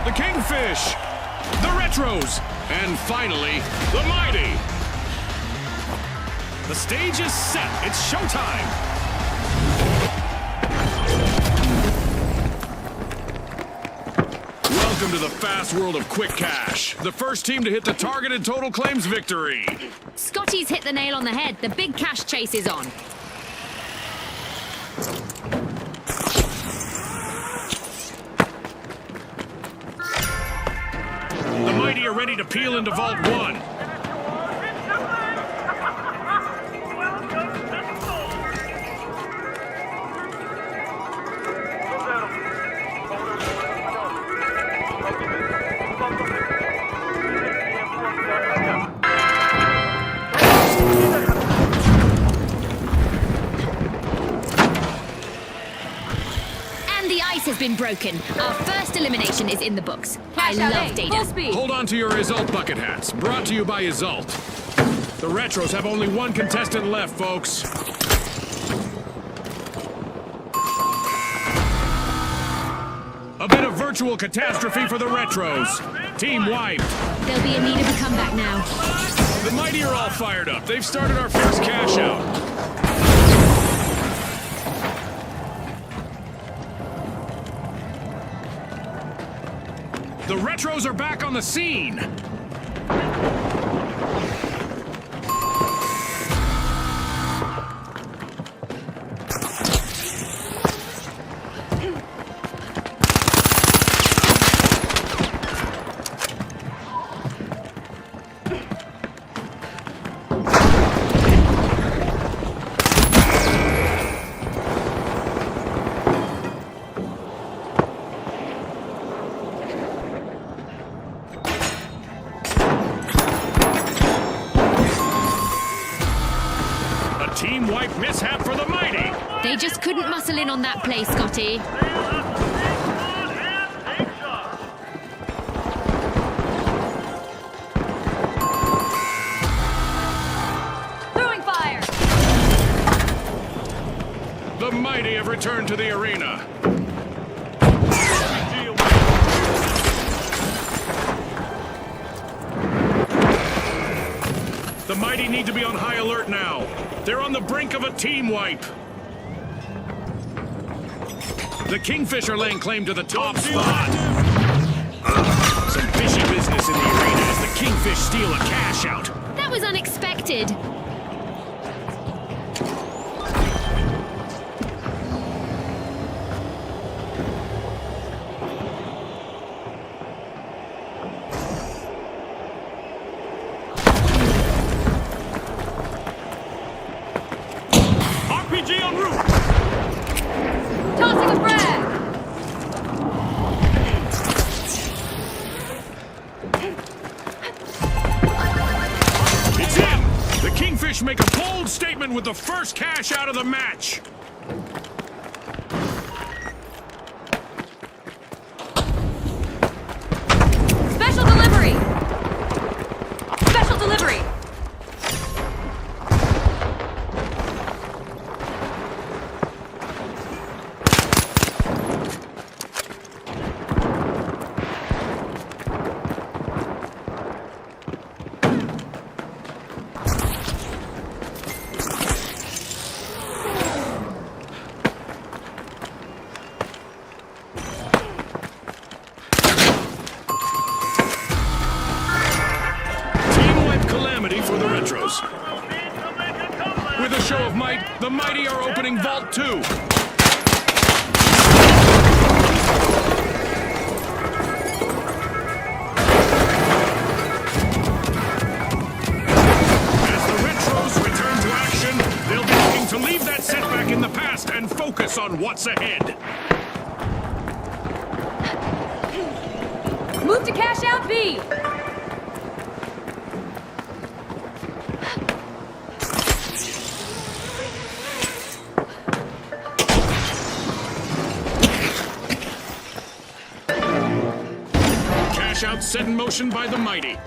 the Kingfish, the Retros, and finally, the Mighty. The stage is set. It's showtime. Welcome to the fast world of quick cash. The first team to hit the targeted total claims victory. Scotty's hit the nail on the head. The big cash chase is on. The Mighty are ready to peel into Vault 1. Has been broken. Our first elimination is in the books. I love data. Full speed. Hold on to your Izult bucket hats. Brought to you by Izult. The Retros have only one contestant left, folks. A bit of virtual catastrophe for the Retros. Team wiped. There'll be a need of a comeback now. The Mighty are all fired up. They've started our first cash out. The Retros are back on the scene! Team wipe mishap for the Mighty! They just couldn't muscle in on that play, Scotty. Throwing fire! The Mighty have returned to the arena. The Mighty need to be on high alert now. They're on the brink of a team wipe. The Kingfish are laying claim to the top spot. Some fishy business in the arena as the Kingfish steal a cash out. That was unexpected. RPG en route! Tossing a frag! It's in! The Kingfish make a bold statement with the first cash out of the match. Special delivery! Special delivery! For the Retros. With a show of might, the Mighty are opening Vault 2. As the Retros return to action, they'll be looking to leave that setback in the past and focus on what's ahead. Move to cash out B! Cash out set in motion by the Mighty.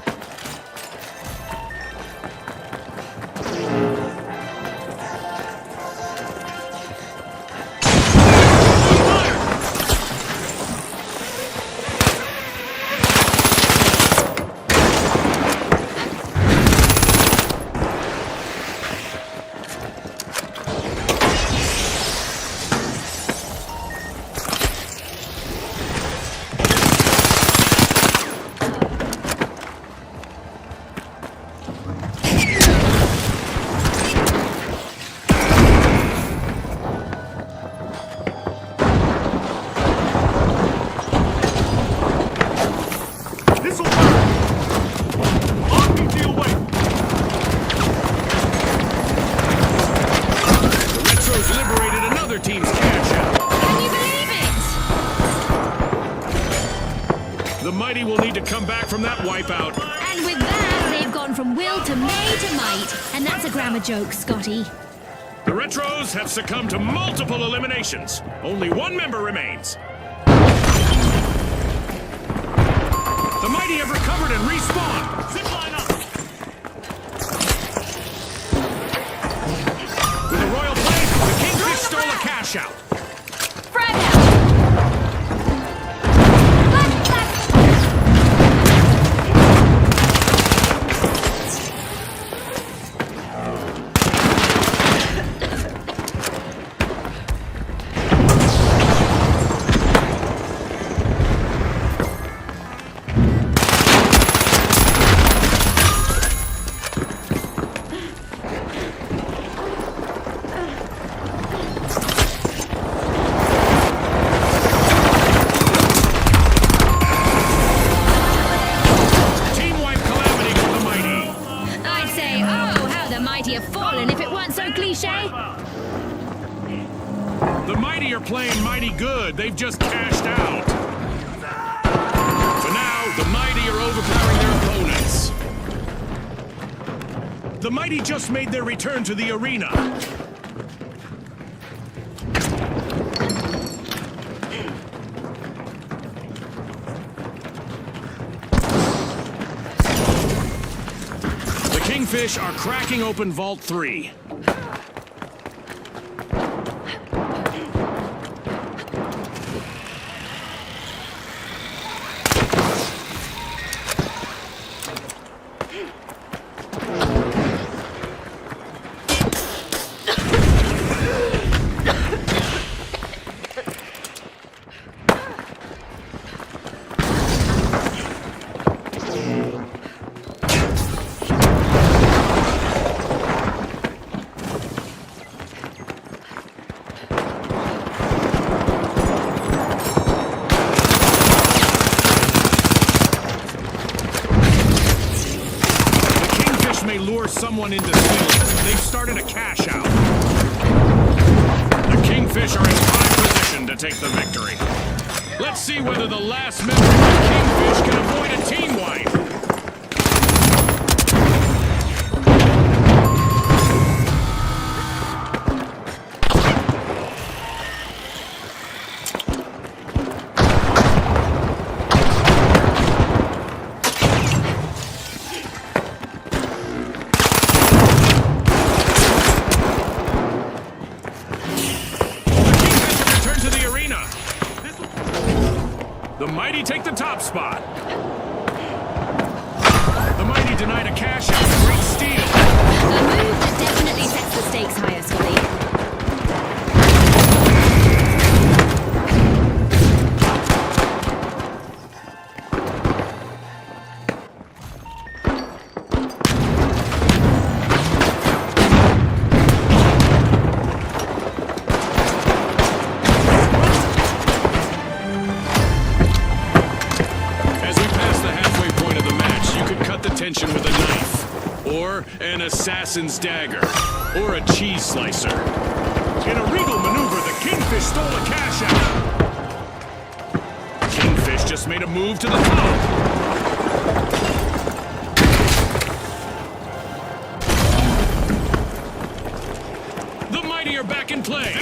The mighty will need to come back from that wipeout. And with that, they've gone from will to may to might. And that's a grammar joke, Scotty. The Retros have succumbed to multiple eliminations. Only one member remains. The mighty have recovered and respawned. Zipline up. With a royal play, the Kingfish stole a cash out. Frag out! Playing mighty good. They've just cashed out. For now, the mighty are overpowering their opponents. The mighty just made their return to the arena. The Kingfish are cracking open Vault 3. Someone into stealing. They've started a cash out. The Kingfish are in prime position to take the victory. Let's see whether the last member of the Kingfish can avoid a team wipe. Take the top spot. The mighty denied a cash out. Great steal. A move that definitely sets the stakes higher, Scotty. With a knife, or an assassin's dagger, or a cheese slicer. In a regal maneuver, the Kingfish stole a cash out. Kingfish just made a move to the top. The mighty are back in play.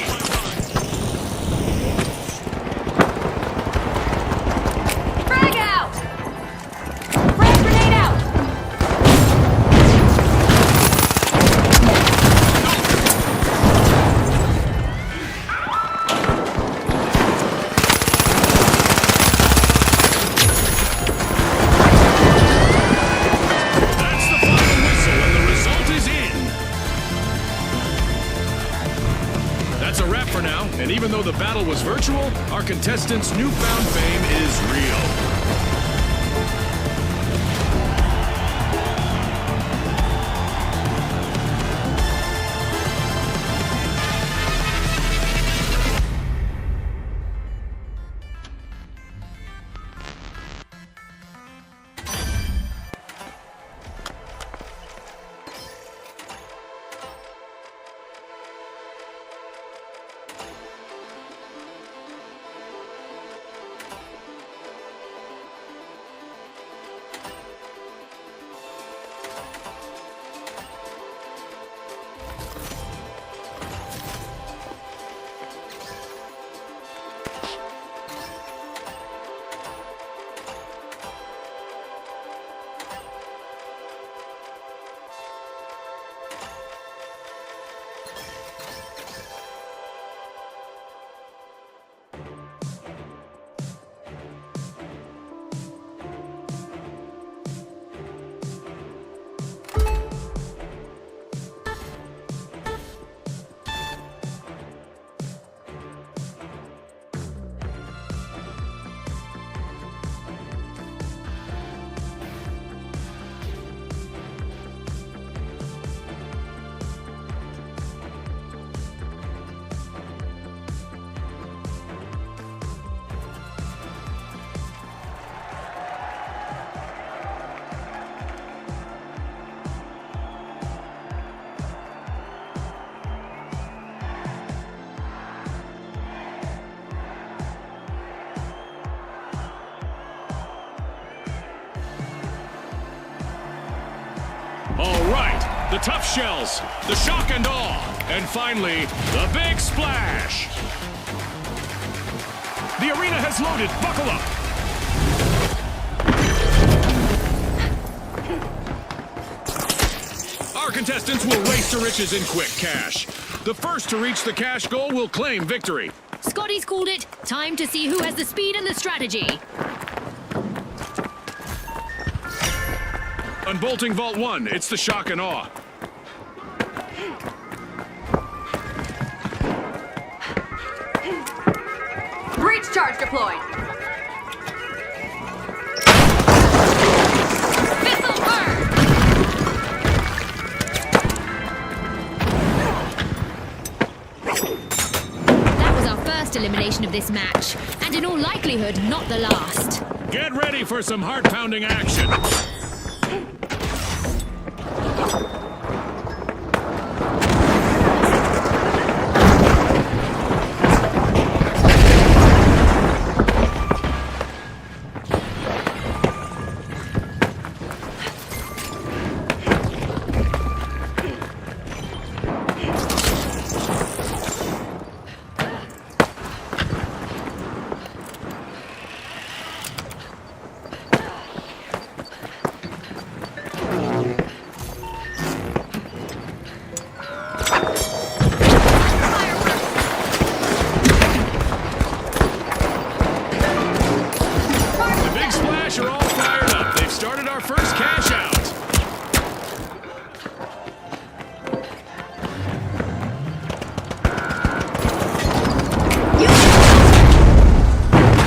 Frag out! Frag grenade out! And even though the battle was virtual, our contestants' newfound fame is real. the tough shells, the shock and awe, and finally, the big splash. The arena has loaded. Buckle up. Our contestants will race to riches in quick cash. The first to reach the cash goal will claim victory. Scotty's called it. Time to see who has the speed and the strategy. Unbolting Vault 1, it's the shock and awe. Breach charge deployed. Missile burn. That was our first elimination of this match, and in all likelihood, not the last. Get ready for some heart-pounding action. Are all fired up. They've started our first cash out.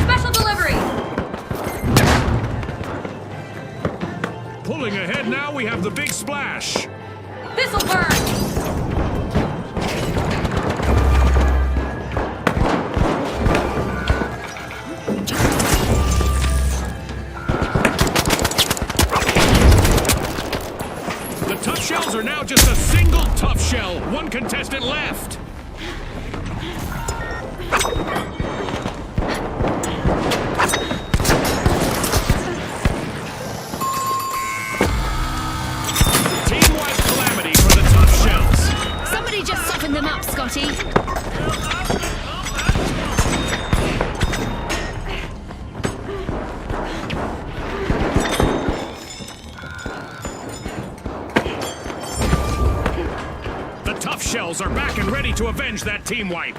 Special delivery. Pulling ahead now, we have the big splash. Missile burn. Tough shells are now just a single tough shell. One contestant left. Team-wide calamity for the tough shells. Somebody just soften them up, Scotty. Shells are back and ready to avenge that team wipe.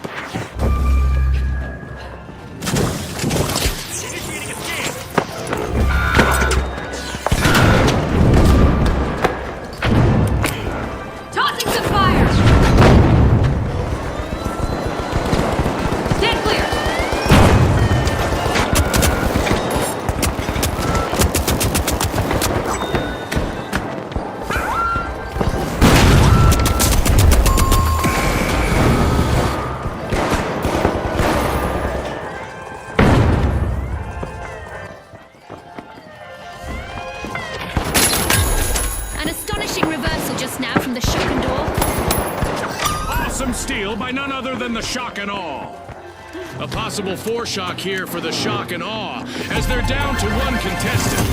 Initiating a scan. Tossing some fire. Stand clear. Awesome steal by none other than the shock and awe. A possible 4-shock here for the shock and awe, as they're down to one contestant.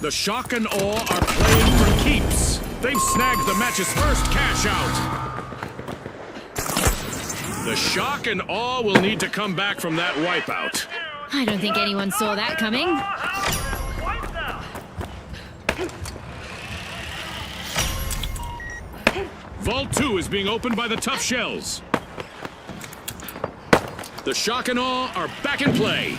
The shock and awe are playing for keeps. They've snagged the match's first cash out. The shock and awe will need to come back from that wipeout. I don't think anyone saw that coming. Vault 2 is being opened by the tough shells. The shock and awe are back in play.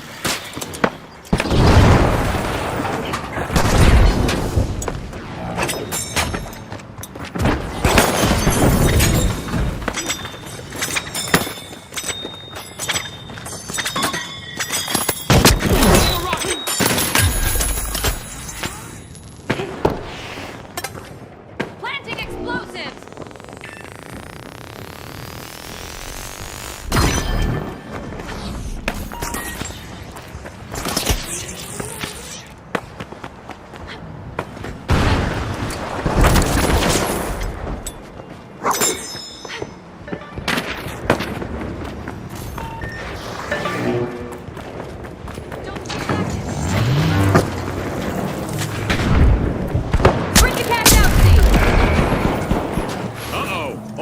Planting explosives.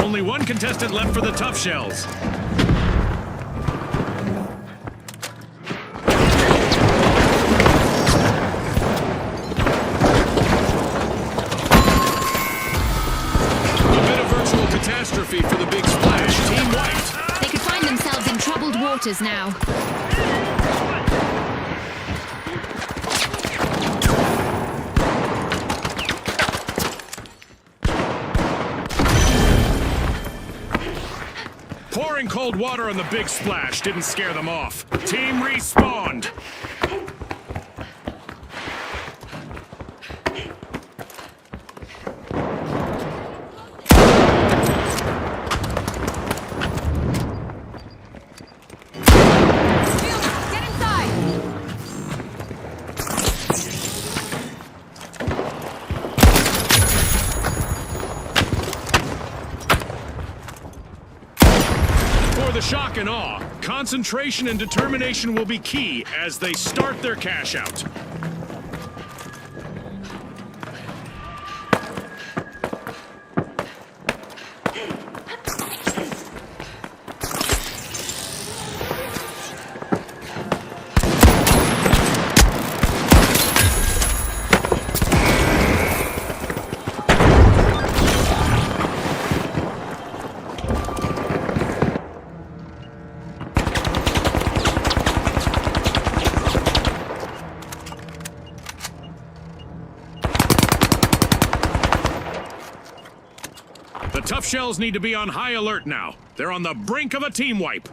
Only one contestant left for the tough shells. A bit of virtual catastrophe for the big splash. Team white. They could find themselves in troubled waters now. Pouring cold water on the big splash didn't scare them off. Team respawned. Get inside! For the shock and awe, concentration and determination will be key as they start their cash out. The tough shells need to be on high alert now. They're on the brink of a team wipe.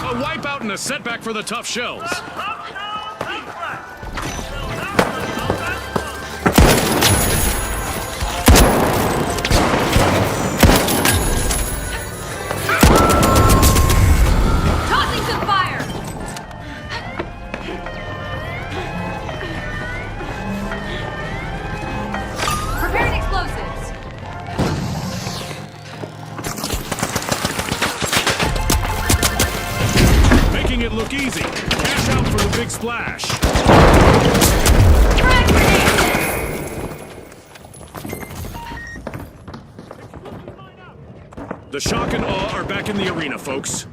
A wipeout and a setback for the tough shells. Tossing some fire! Preparing explosives! Making it look easy. Cash out for the big splash. Frag grenade! The shock and awe are back in the arena, folks.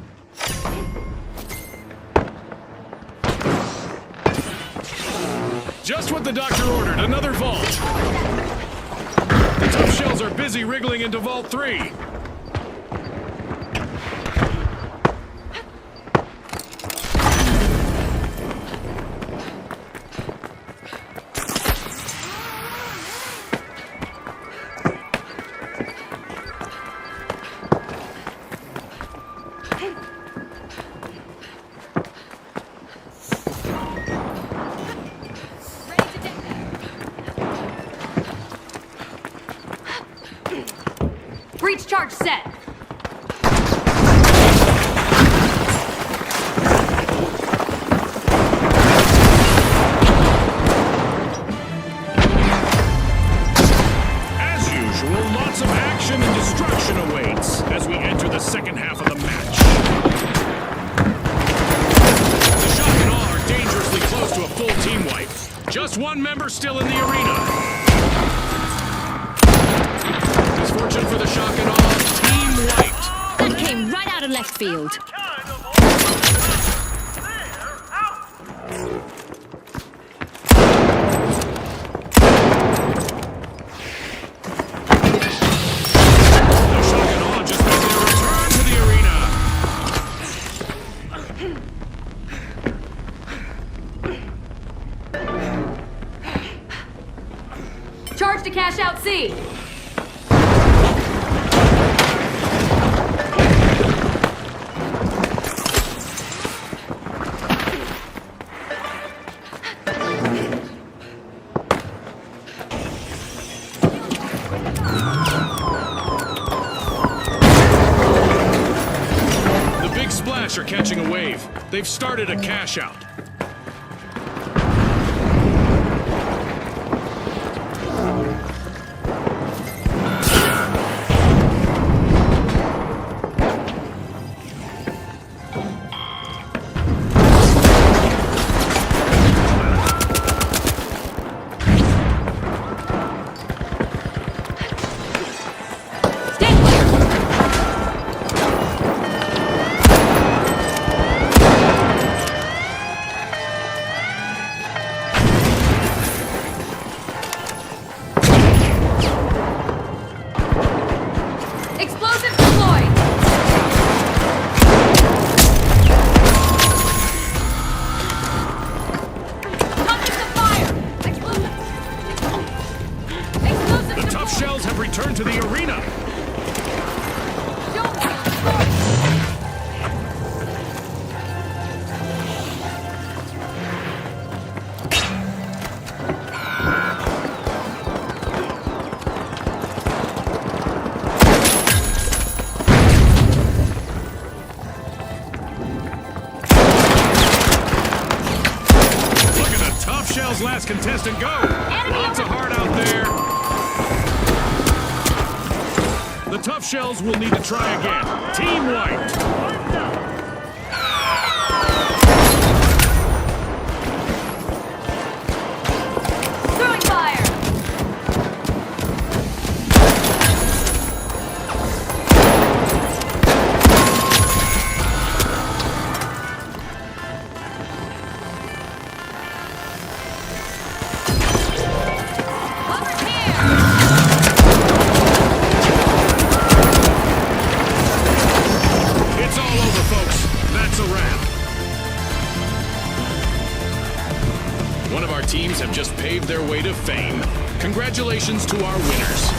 Just what the doctor ordered, another vault. The tough shells are busy wriggling into Vault 3. Breach charge set! As usual, lots of action and destruction awaits as we enter the second half of the match. The shock and awe are dangerously close to a full team wipe. Just one member still in the arena. Misfortune for the shock and awe, team wiped. That came right out of left field. The shock and awe just made their return to the arena. Charge to cash out C! are catching a wave. They've started a cash out. Explosive deployed! Tossing the fire! Explosive! Explosive The tough shells have returned to the arena. Don't feel destroyed! Look at the tough shells last contestant go. Lots of heart out there. The tough shells will need to try again. Team wiped. Throwing fire! Over here! It's all over, folks. That's a wrap. One of our teams have just paved their way to fame. Congratulations to our winners.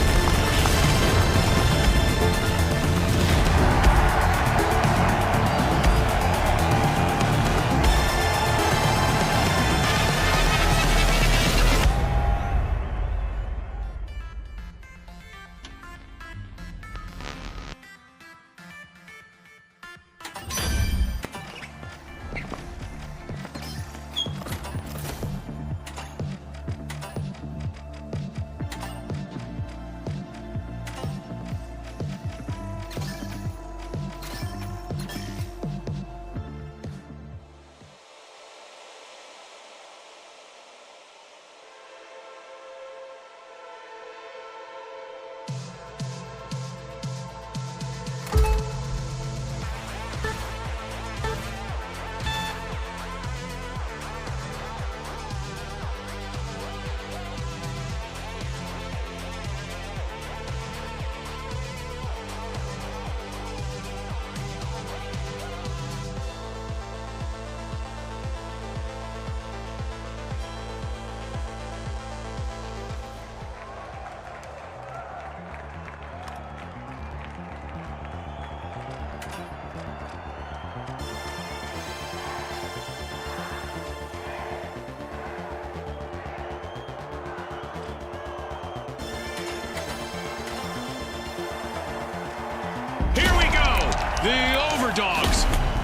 Here we go! The overdogs,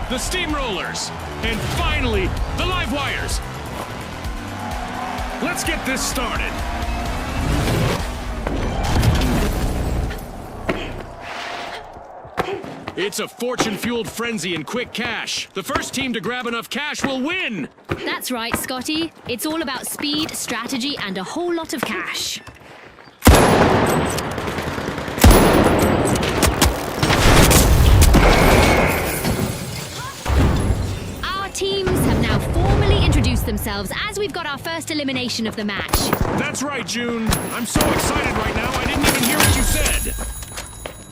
the steamrollers, and finally, the live wires. Let's get this started. It's a fortune-fueled frenzy and quick cash. The first team to grab enough cash will win. That's right, Scotty. It's all about speed, strategy, and a whole lot of cash. Our teams have now formally introduced themselves as we've got our first elimination of the match. That's right, June. I'm so excited right now, I didn't even hear what you said.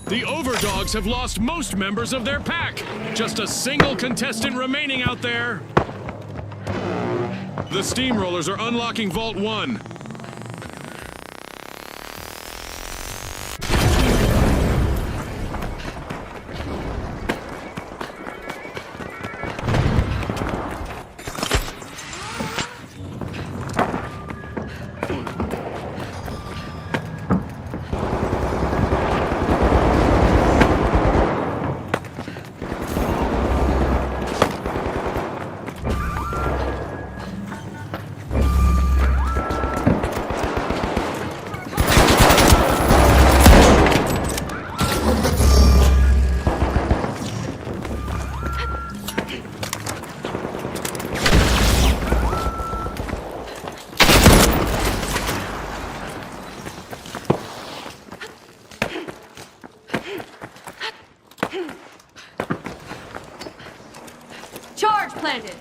The overdogs have lost most members of their pack. Just a single contestant remaining out there. The steamrollers are unlocking Vault 1. Charge planted.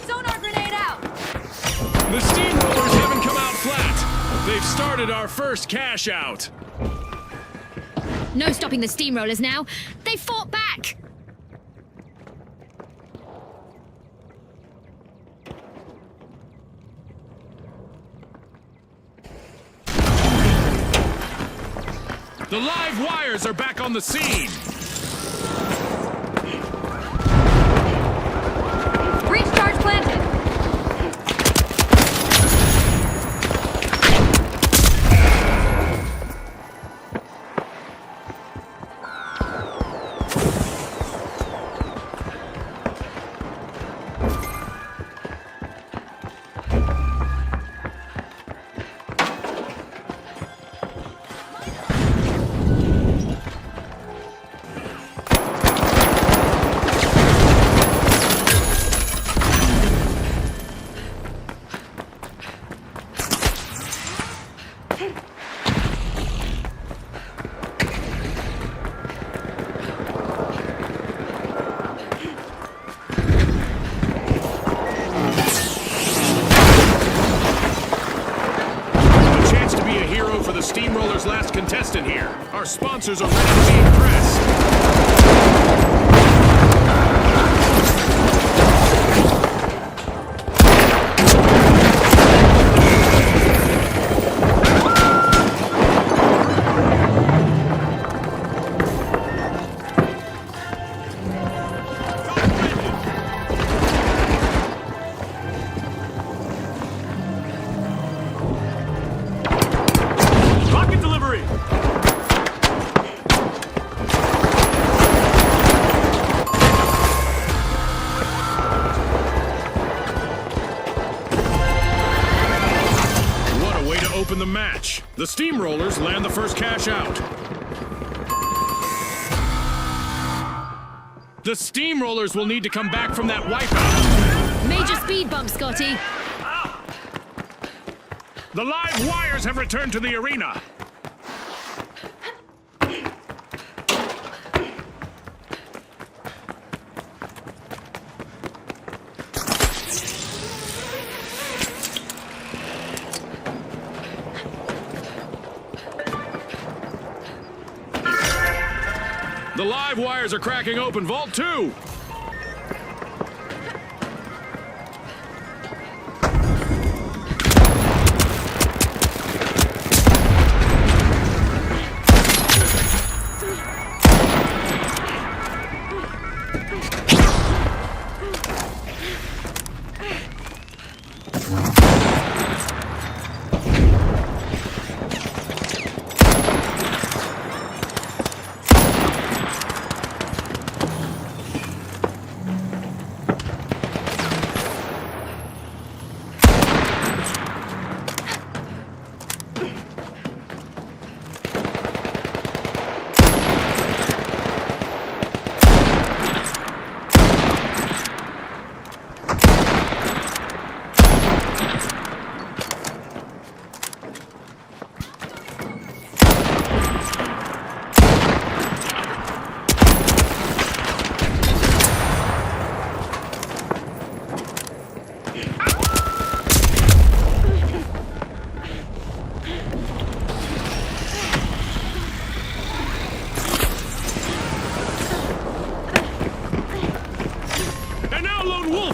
Sonar grenade out. The steamrollers haven't come out flat. They've started our first cash out. No stopping the steamrollers now. They fought back. The live wires are back on the scene. Breach charge planted. A chance to be a hero for the steamrollers' last contestant here. Our sponsors are ready to be impressed. Rocket delivery! What a way to open the match. The steamrollers land the first cash out. The steamrollers will need to come back from that wipeout. Major speed bump, Scotty. The live wires have returned to the arena. The live wires are cracking open Vault 2.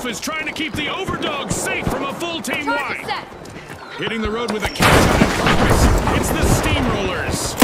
Is trying to keep the overdogs safe from a full team Target wipe. set. Hitting the road with a cash out in progress. It's the steamrollers.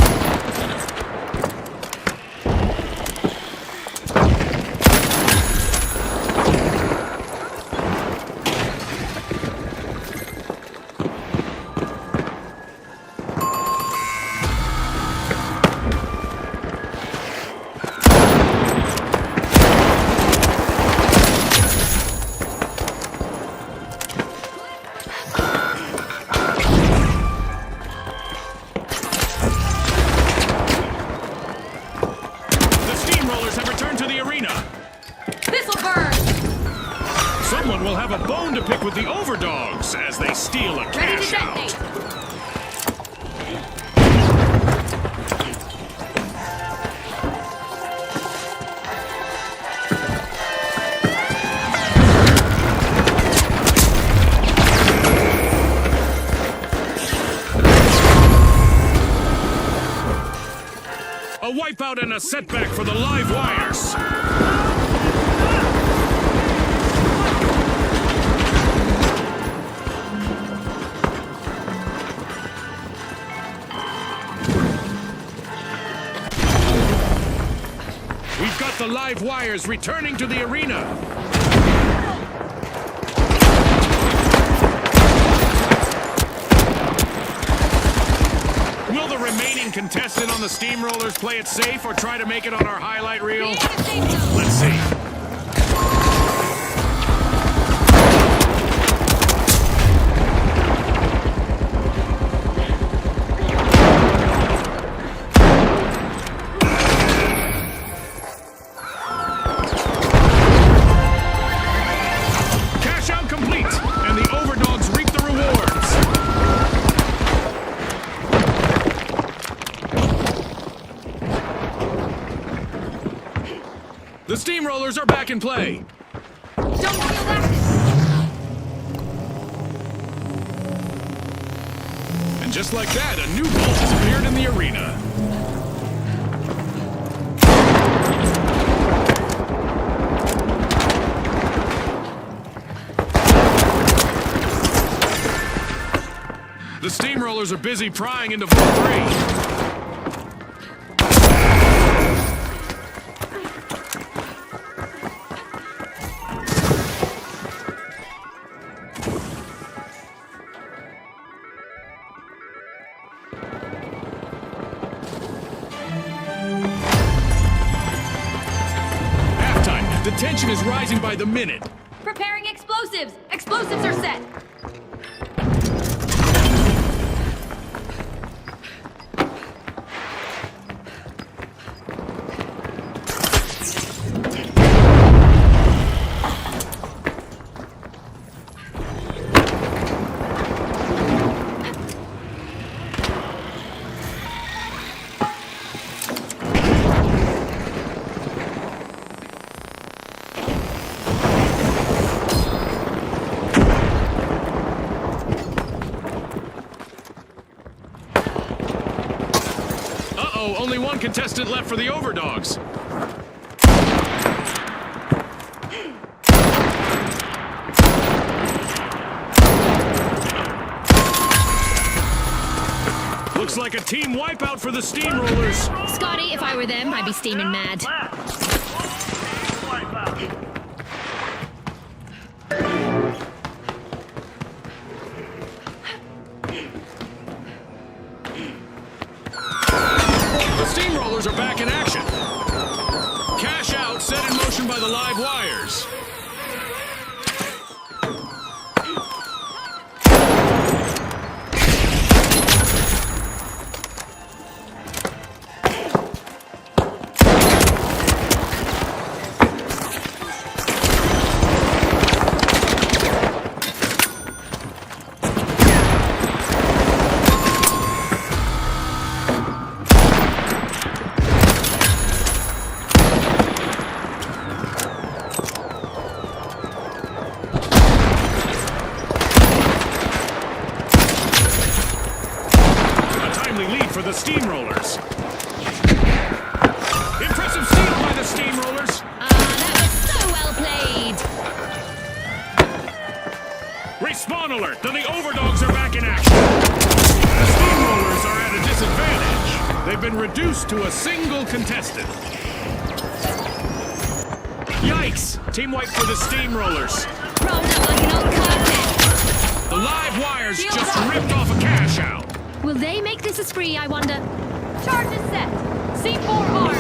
have a bone to pick with the overdogs as they steal a Ready to cash out. detonate. A wipeout and a setback for the live wires. We've got the live wires returning to the arena. Will the remaining contestant on the steamrollers play it safe or try to make it on our highlight reel? Let's see. Cash out complete, and the overdogs reap the rewards. The steamrollers are back in play. Don't feel active. And just like that, a new vault has appeared in the arena. The steamrollers are busy prying into Vault 3. Halftime. The tension is rising by the minute. Preparing explosives. Explosives are set. Uh-oh, only one contestant left for the overdogs. Looks like a team wipeout for the steamrollers. Scotty, if I were them, I'd be steaming mad. The steamrollers are back in action. Cash out set in motion by the live wires. Lead for the steamrollers. Impressive steal by the steamrollers. That was so well played. Respawn alert! Then the overdogs are back in action. The steamrollers are at a disadvantage. They've been reduced to a single contestant. Yikes! Team wipe for the steamrollers. Rolled up like an old carpet. The live wires just ripped off a cash out. Will they make this a spree, I wonder? Charge is set. C4 armed.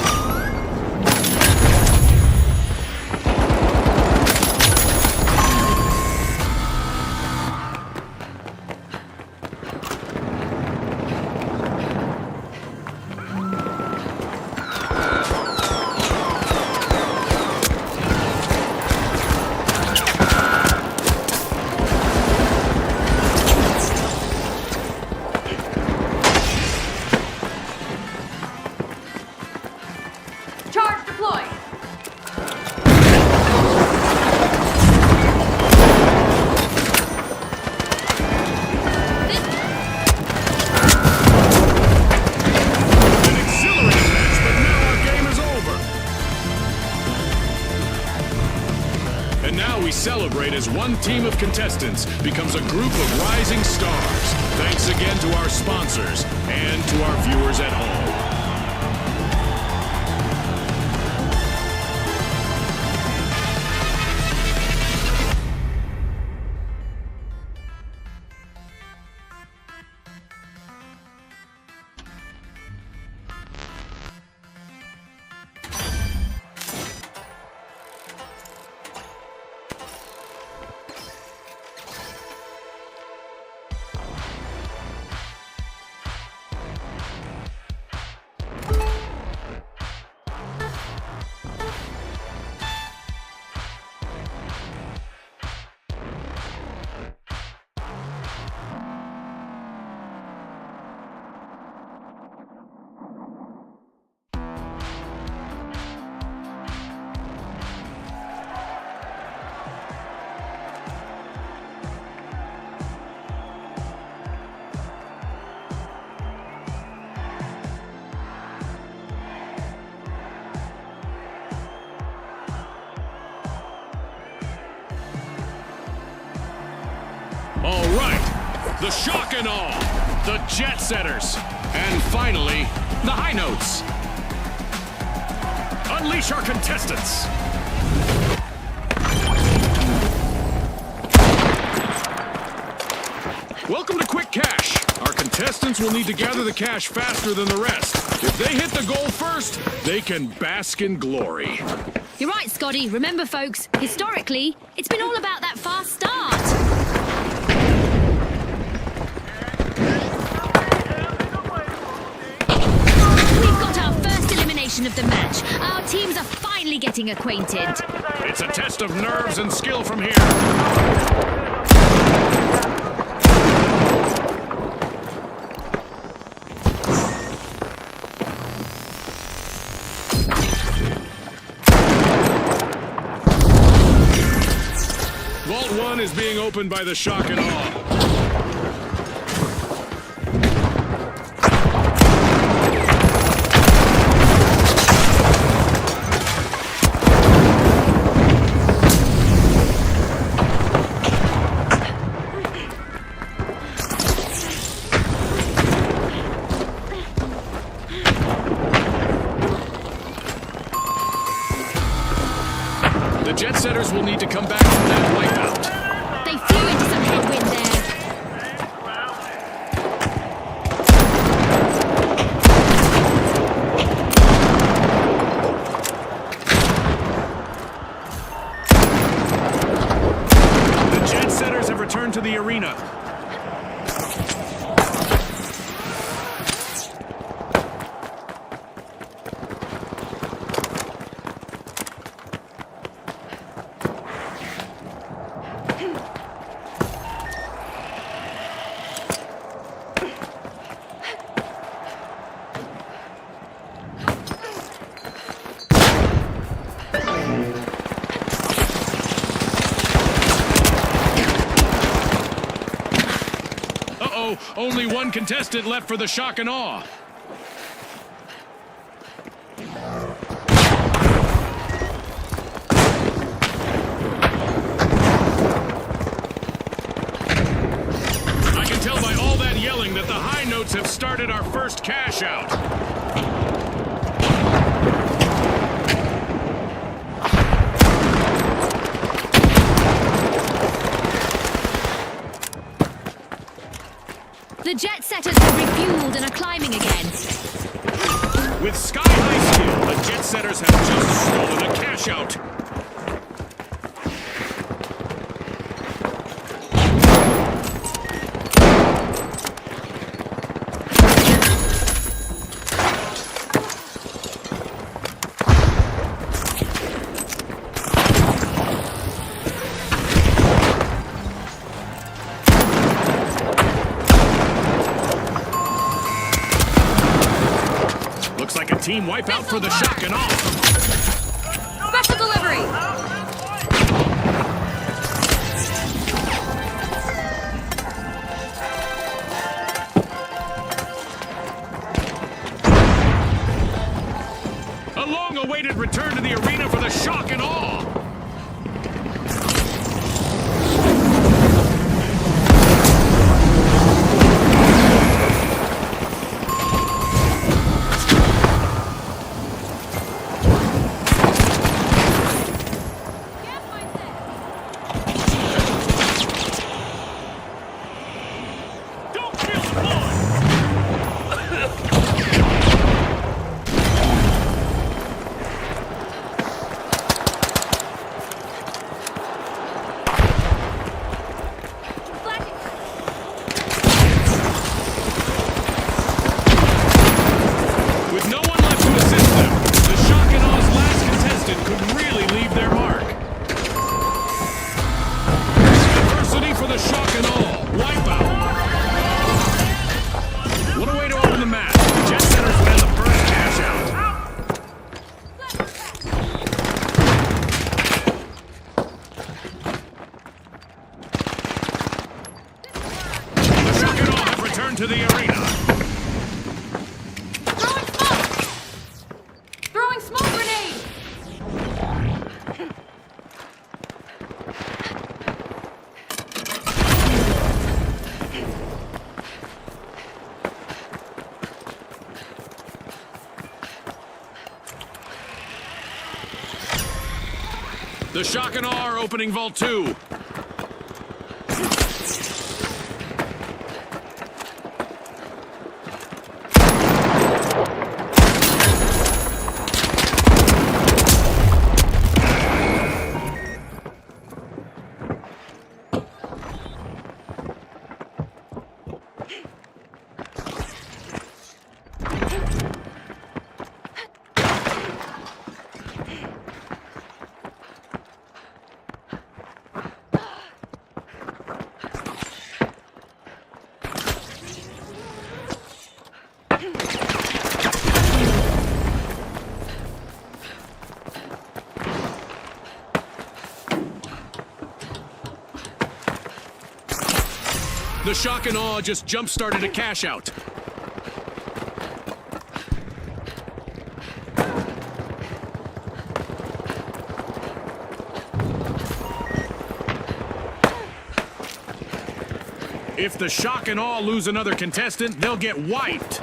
Now we celebrate as one team of contestants becomes a group of rising stars. Thanks again to our sponsors and to our viewers at home. All right, the shock and awe, the jet setters, and finally, the high notes. Unleash our contestants. Welcome to Quick Cash. Our contestants will need to gather the cash faster than the rest. If they hit the goal first, they can bask in glory. You're right, Scotty. Remember, folks, historically, it's been all about that fast start. Of the match. Our teams are finally getting acquainted. It's a test of nerves and skill from here. Vault 1 is being opened by the shock and awe. The jet setters will need to come back from that wipeout. They flew into some headwind there. The jet setters have returned to the arena. Only one contestant left for the shock and awe. I can tell by all that yelling that the high notes have started our first cash out. The jet setters have refueled and are climbing again. With sky-high skill, the jet setters have just stolen a cash out. Looks like a team wipeout for the shock and awe. Special delivery! A long-awaited return to the arena for the shock and awe. leave their mark. Adversity for the shock and all. Wipeout. What a way to open the match. The Jet Setters win the first cash out. The shock and all have returned to the arena. Throwing smoke! Throwing smoke grenade! The shock and awe are opening Vault 2. The shock and awe just jump-started a cash out. If the shock and awe lose another contestant, they'll get wiped.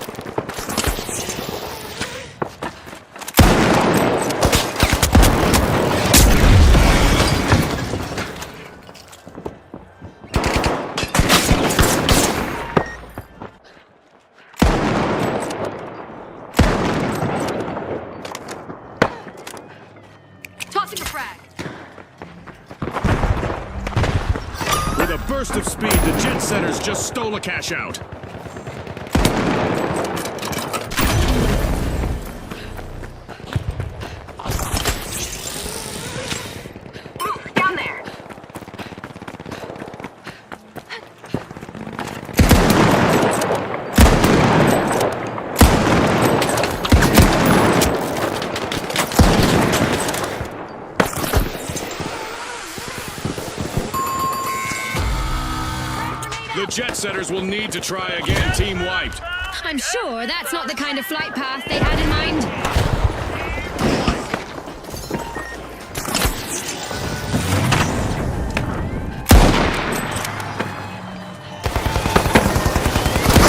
Tossing a frag! With a burst of speed, the Jet Setters just stole a cash out. Down there! The Jet Setters will need to try again. Team wiped. I'm sure that's not the kind of flight path they had in mind.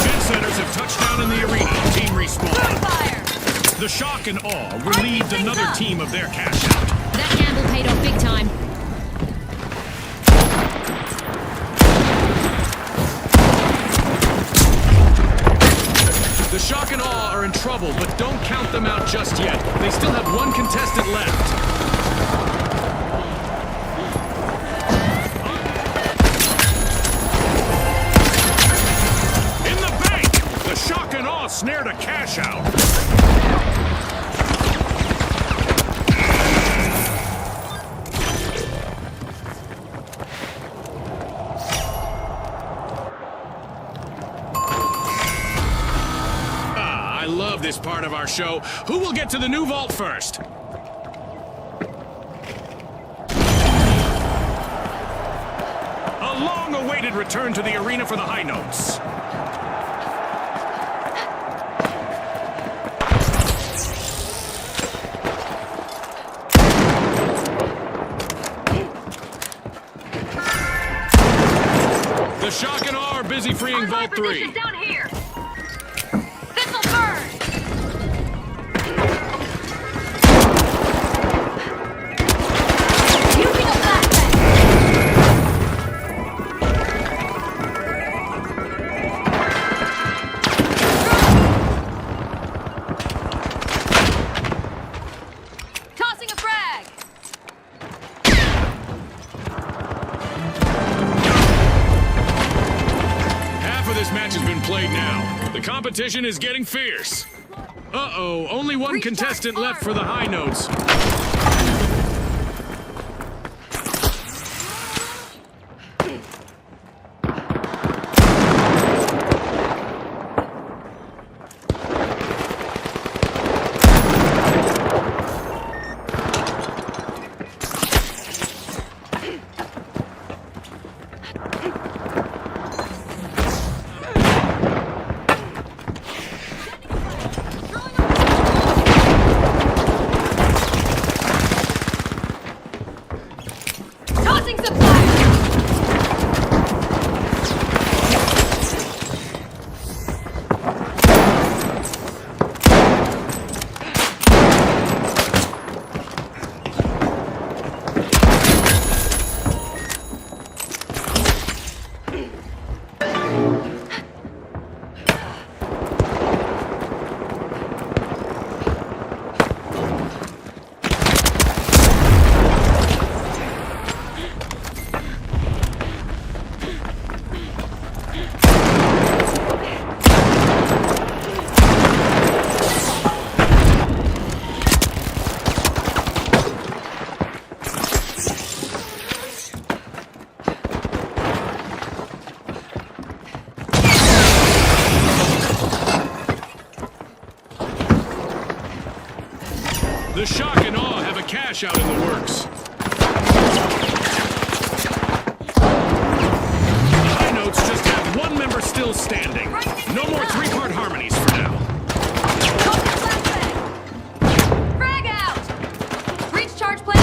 Jet Setters have touched down in the arena. Team respawn. Fire! The shock and awe relieved another team of their cash out. That gamble paid off big time. The shock and awe are in trouble, but don't count them out just yet. They still have one contestant left. In the bank! The shock and awe snared a cash out. I love this part of our show. Who will get to the new vault first? A long-awaited return to the arena for the high notes. The shock and awe are busy freeing Vault 3. Down here! This'll burn! Using a flashbang! Tossing a frag! Half of this match has been played now. The competition is getting fierce. Uh-oh, only one contestant left for the high notes. Tossing some fire! The shock and awe have a cash out in the works. The high notes just have one member still standing. No more three-part harmonies for now. Tossing flashbang! Frag out! Breach charge plan!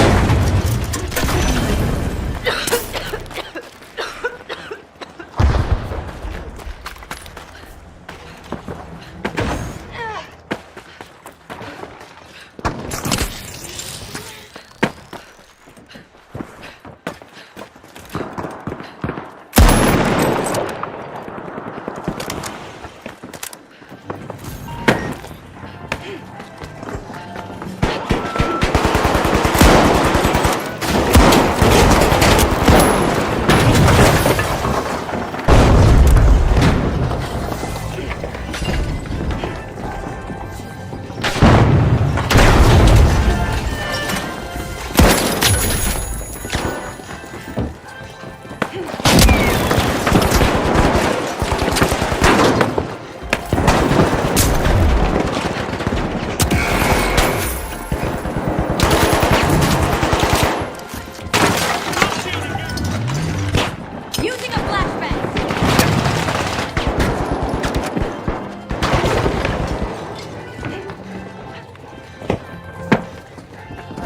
Using a flashbang!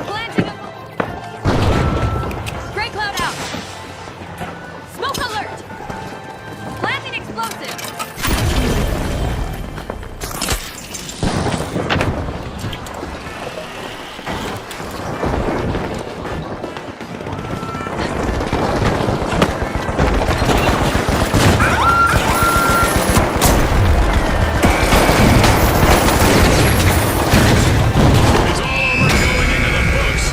Planting a... Gray cloud out! Smoke alert! Planting explosive! It's all over going into the books.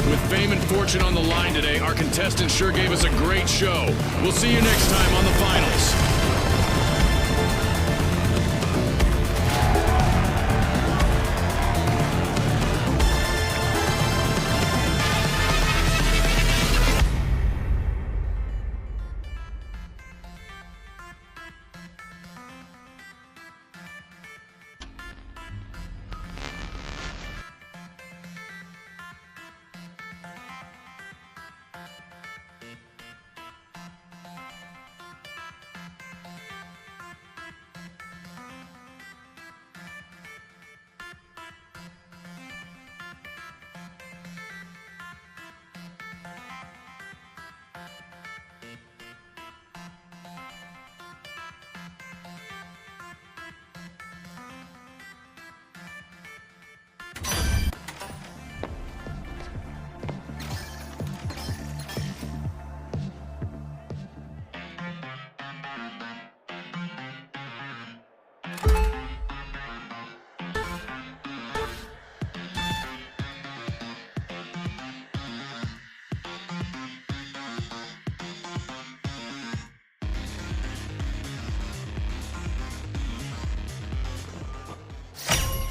With fame and fortune on the line today, our contestants sure gave us a great show. We'll see you next time on the finals.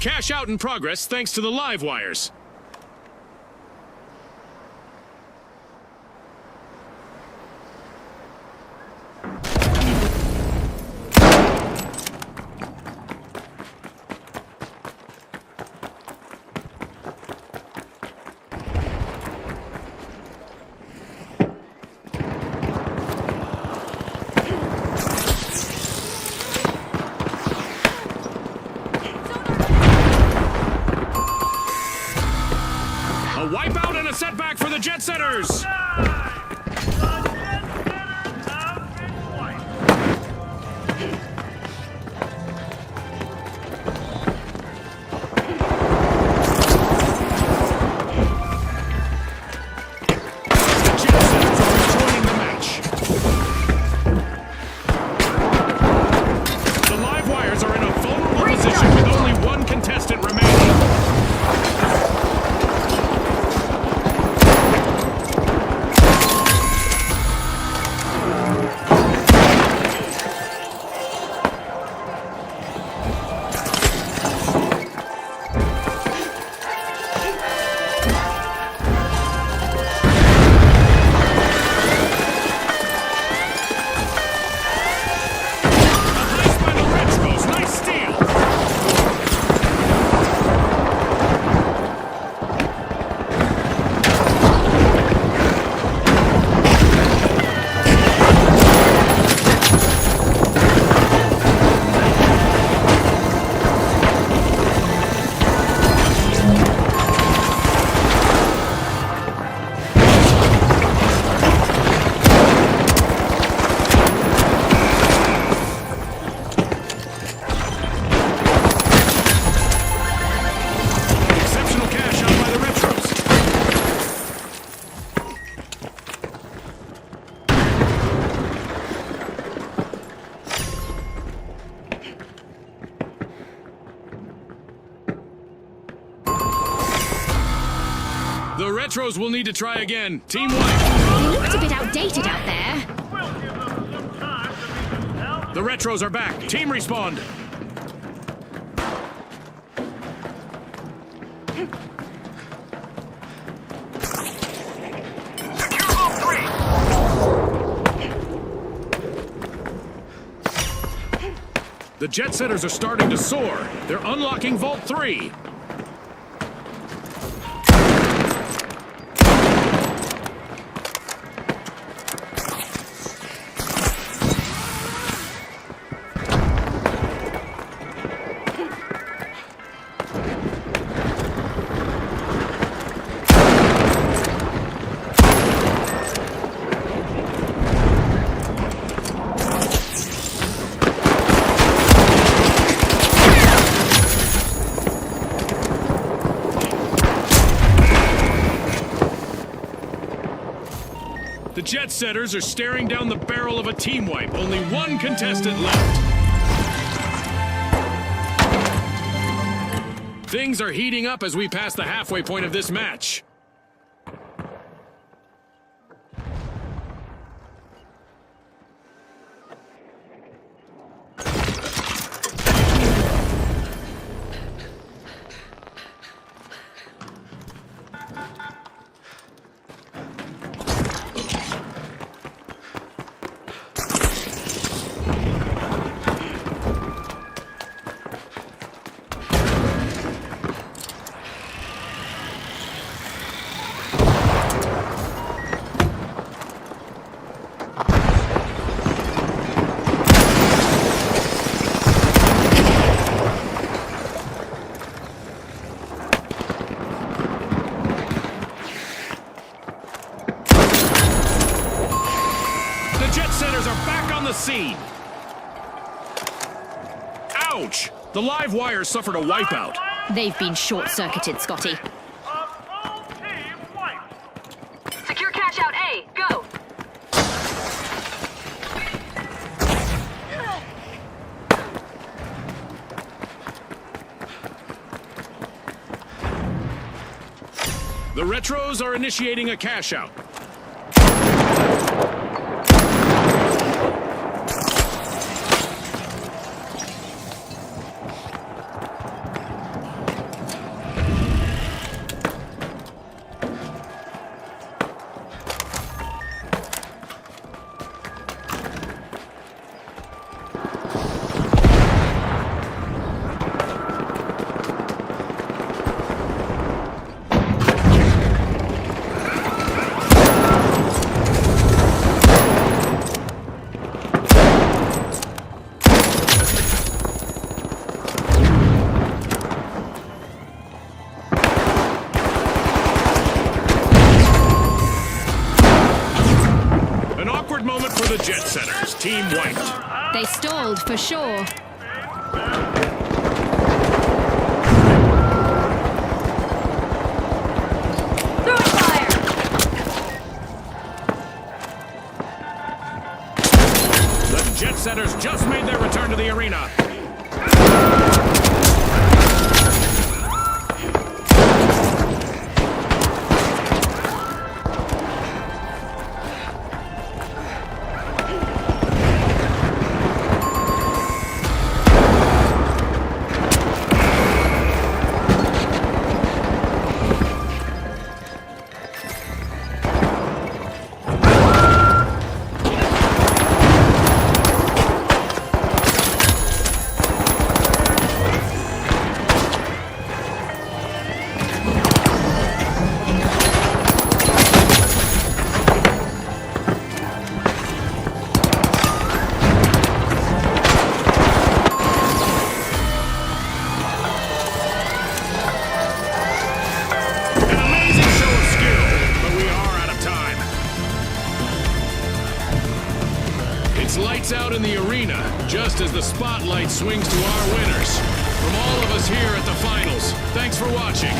Cash out in progress thanks to the live wires. A wipeout and a setback for the Jet Setters! The Retros will need to try again. Team White. They looked a bit outdated out there. The Retros are back. Team respawn. The Jet Setters are starting to soar. They're unlocking Vault 3. The Jet Setters are staring down the barrel of a team wipe. Only one contestant left. Things are heating up as we pass the halfway point of this match. Scene. Ouch! The live wire suffered a wipeout. They've been short-circuited, Scotty. Secure cash out A. Go. The Retros are initiating a cash out. awkward moment for the Jet Setters. Team wiped. They stalled for sure. Throwing fire! The Jet Setters just made their return to the arena. Lights out in the arena, just as the spotlight swings to our winners. From all of us here at the finals, thanks for watching.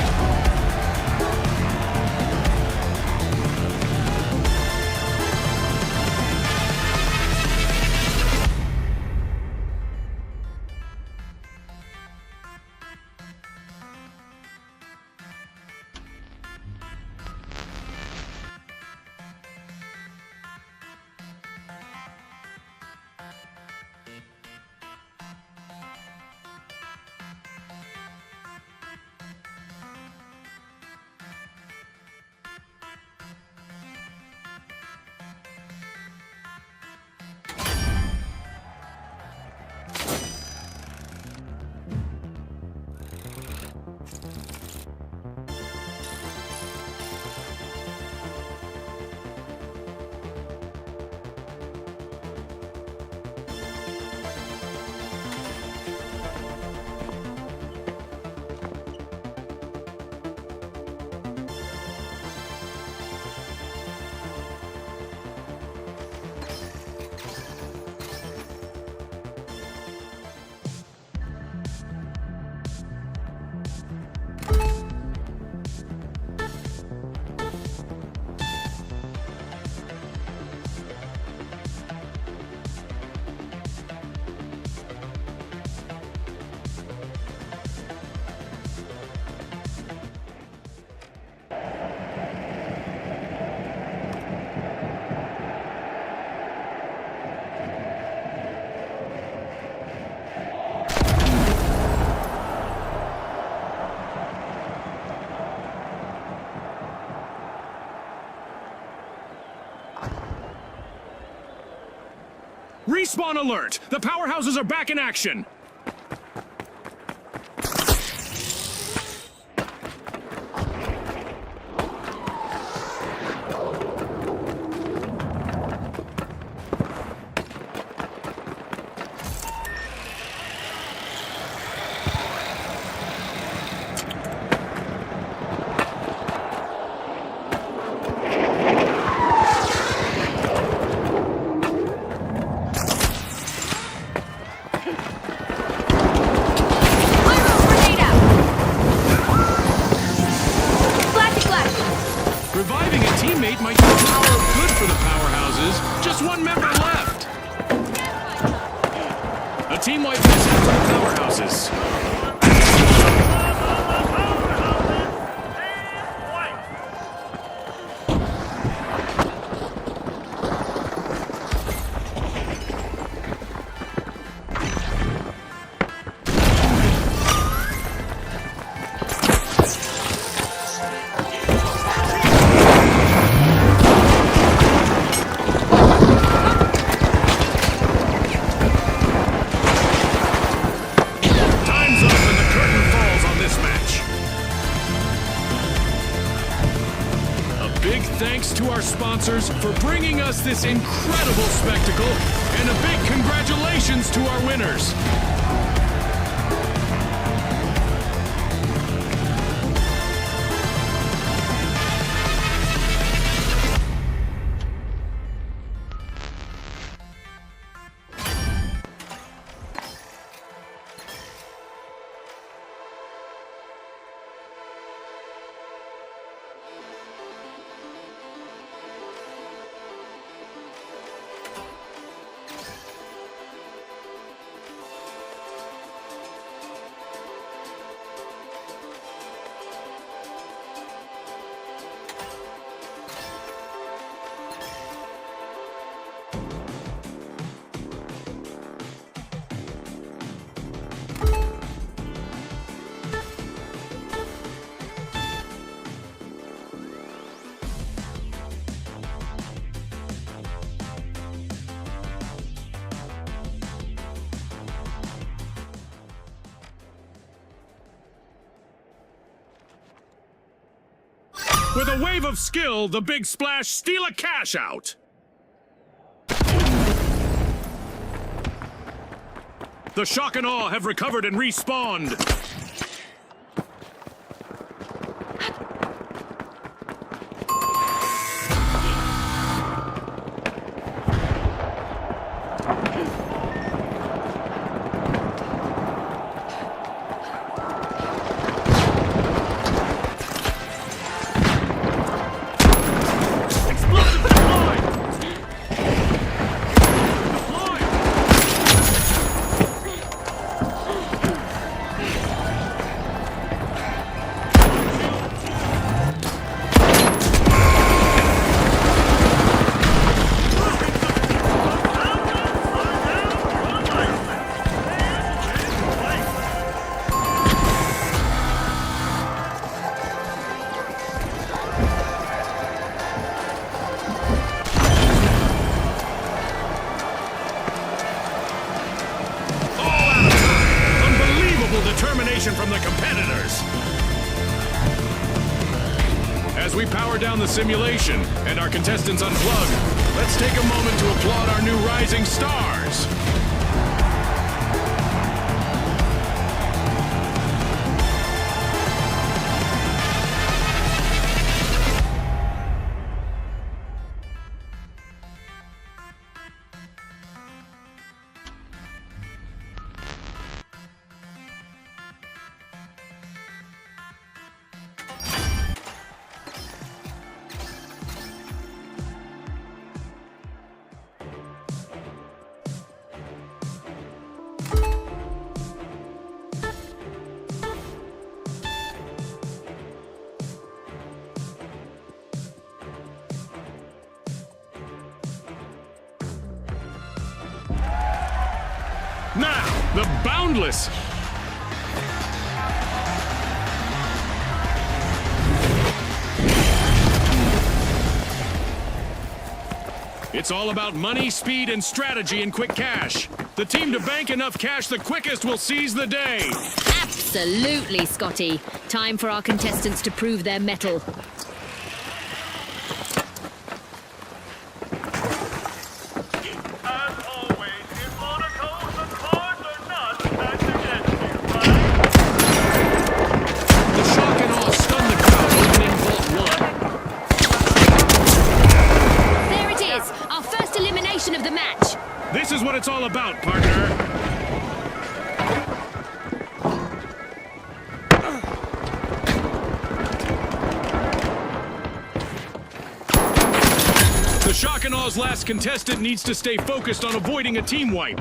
Respawn alert! The powerhouses are back in action! Reviving a teammate might be the power of good for the powerhouses. Just one member left. A team wipe mishap for the powerhouses. Big thanks to our sponsors for bringing us this incredible spectacle, and a big congratulations to our winners. With a wave of skill, the Big Splash steal a cash out. The Shock and Awe have recovered and respawned. Determination from the competitors. As we power down the simulation and our contestants unplug, let's take a moment to applaud our new rising stars. Now, the Boundless. It's all about money, speed, and strategy in quick cash. The team to bank enough cash the quickest will seize the day. Absolutely, Scotty. Time for our contestants to prove their mettle. Of the match. This is what it's all about, partner. The Shock and Aw's last contestant needs to stay focused on avoiding a team wipe.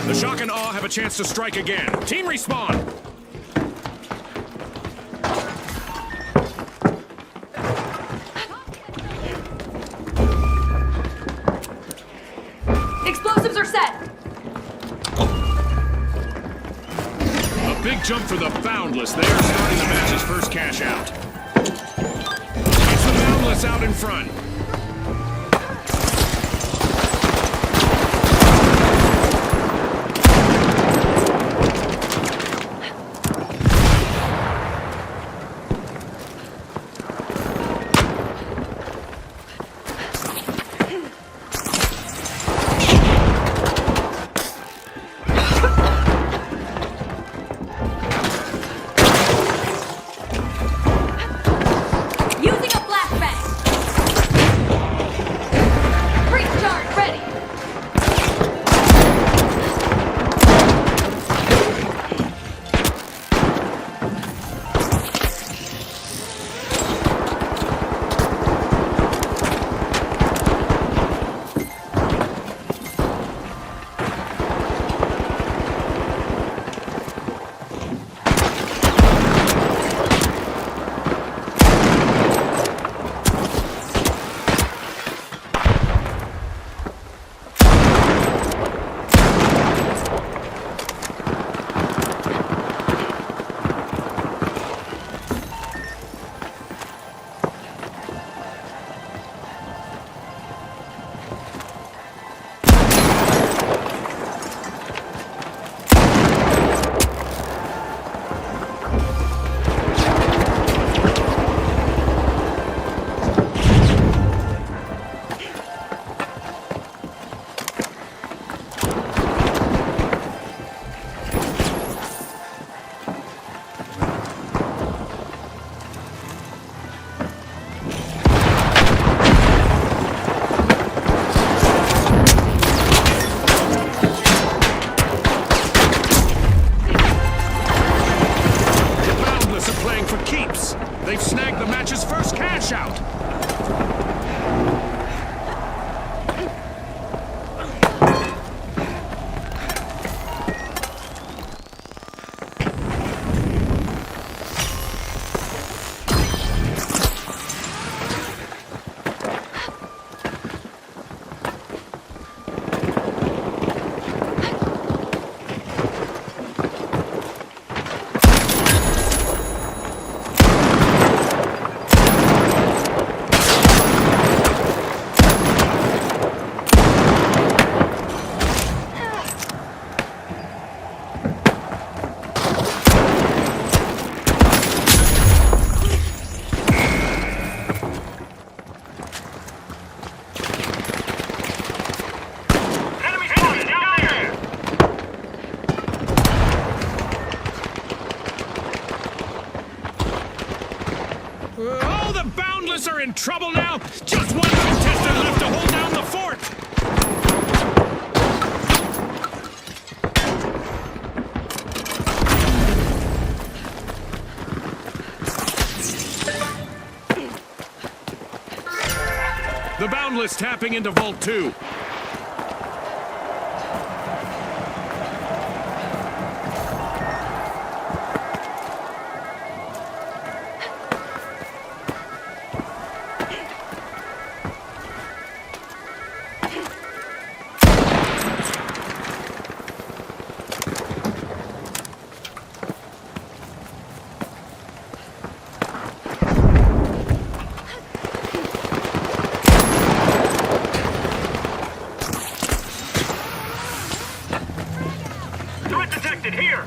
The Shock and Awe have a chance to strike again. Team respawn! Explosives are set! A big jump for the Boundless there, starting the match's first cash out. It's the Boundless out in front. We're in trouble now. Just one contestant left to hold down the fort. The Boundless tapping into Vault 2. Threat detected here!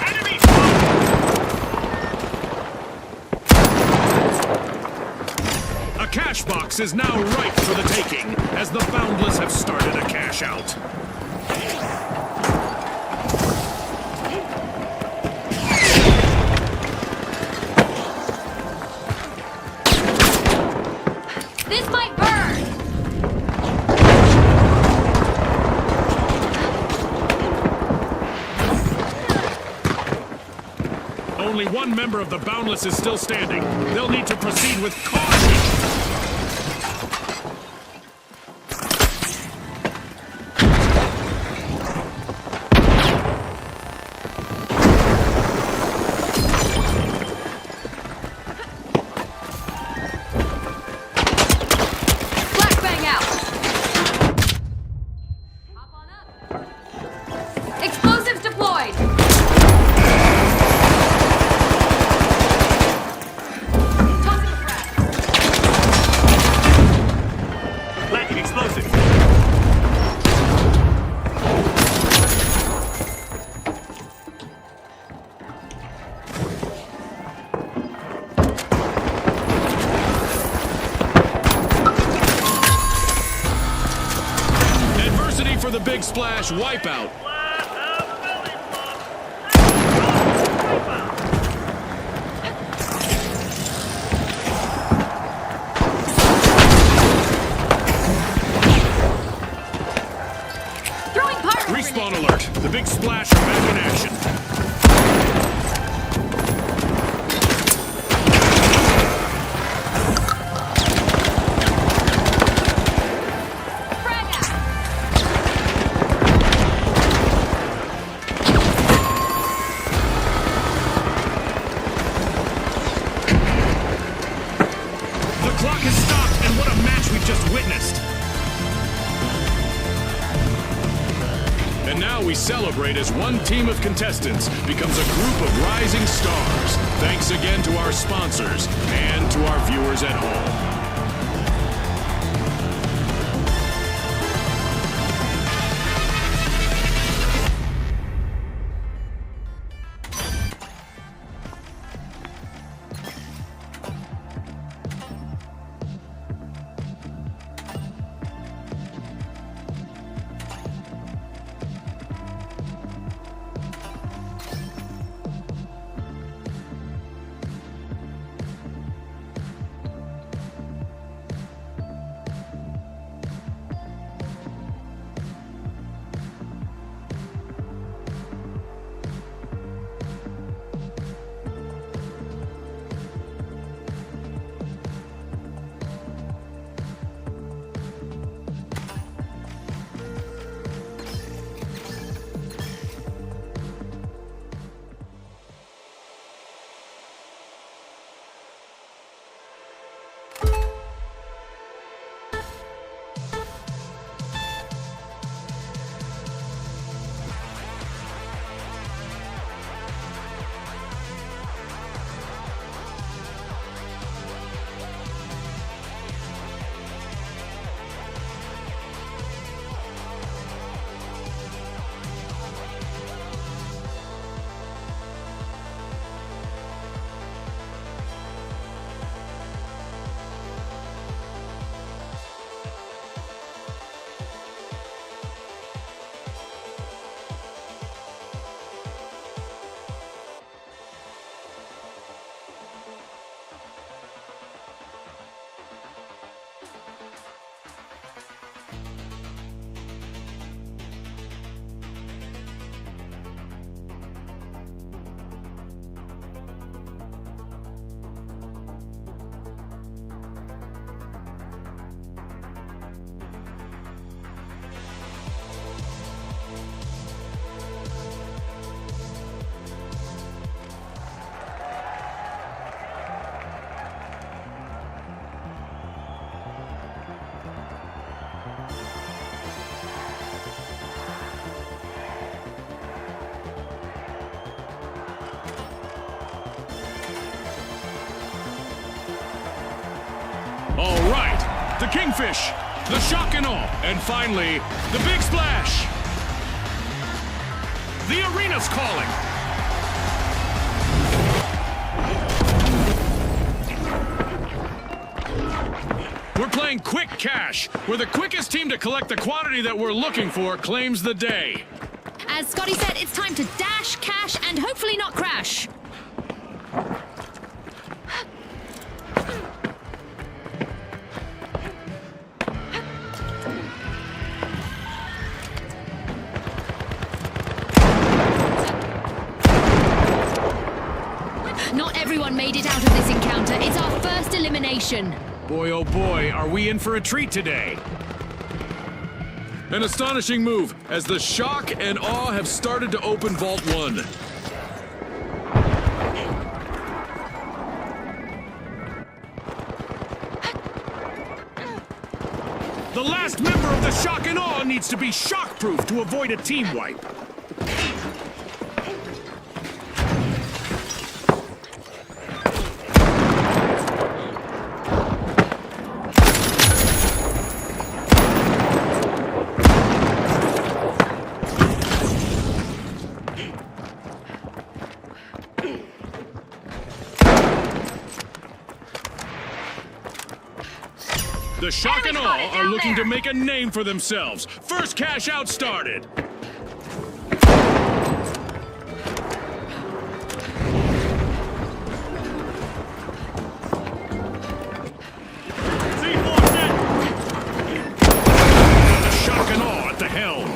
Enemy spotted! A cash box is now ripe for the taking, as the Boundless have started a cash out. This might burn! Only one member of the Boundless is still standing. They'll need to proceed with caution. Flashbang out! Hop on up! Explosives deployed! Tossing a frag! Planting explosive. Adversity for the big splash wipeout. Throwing pyro Respawn grenade. alert. The big splash are back in action. Frag out! The clock has stopped, and what a match we've just witnessed. And now we celebrate as one team of contestants becomes a group of rising stars. Thanks again to our sponsors and to our viewers at home. All right, the kingfish, the shock and awe, and finally, the big splash. The arena's calling. We're playing quick cash, where the quickest team to collect the quantity that we're looking for claims the day. As Scotty said, it's time to dash, cash, and hopefully not crash. Not everyone made it out of this encounter. It's our first elimination. Boy, oh boy, are we in for a treat today. An astonishing move, as the shock and awe have started to open Vault 1. The last member of the shock and awe needs to be shock-proof to avoid a team wipe. The shock and awe are looking to make a name for themselves. First cash out started. C4 set. The shock and awe at the helm.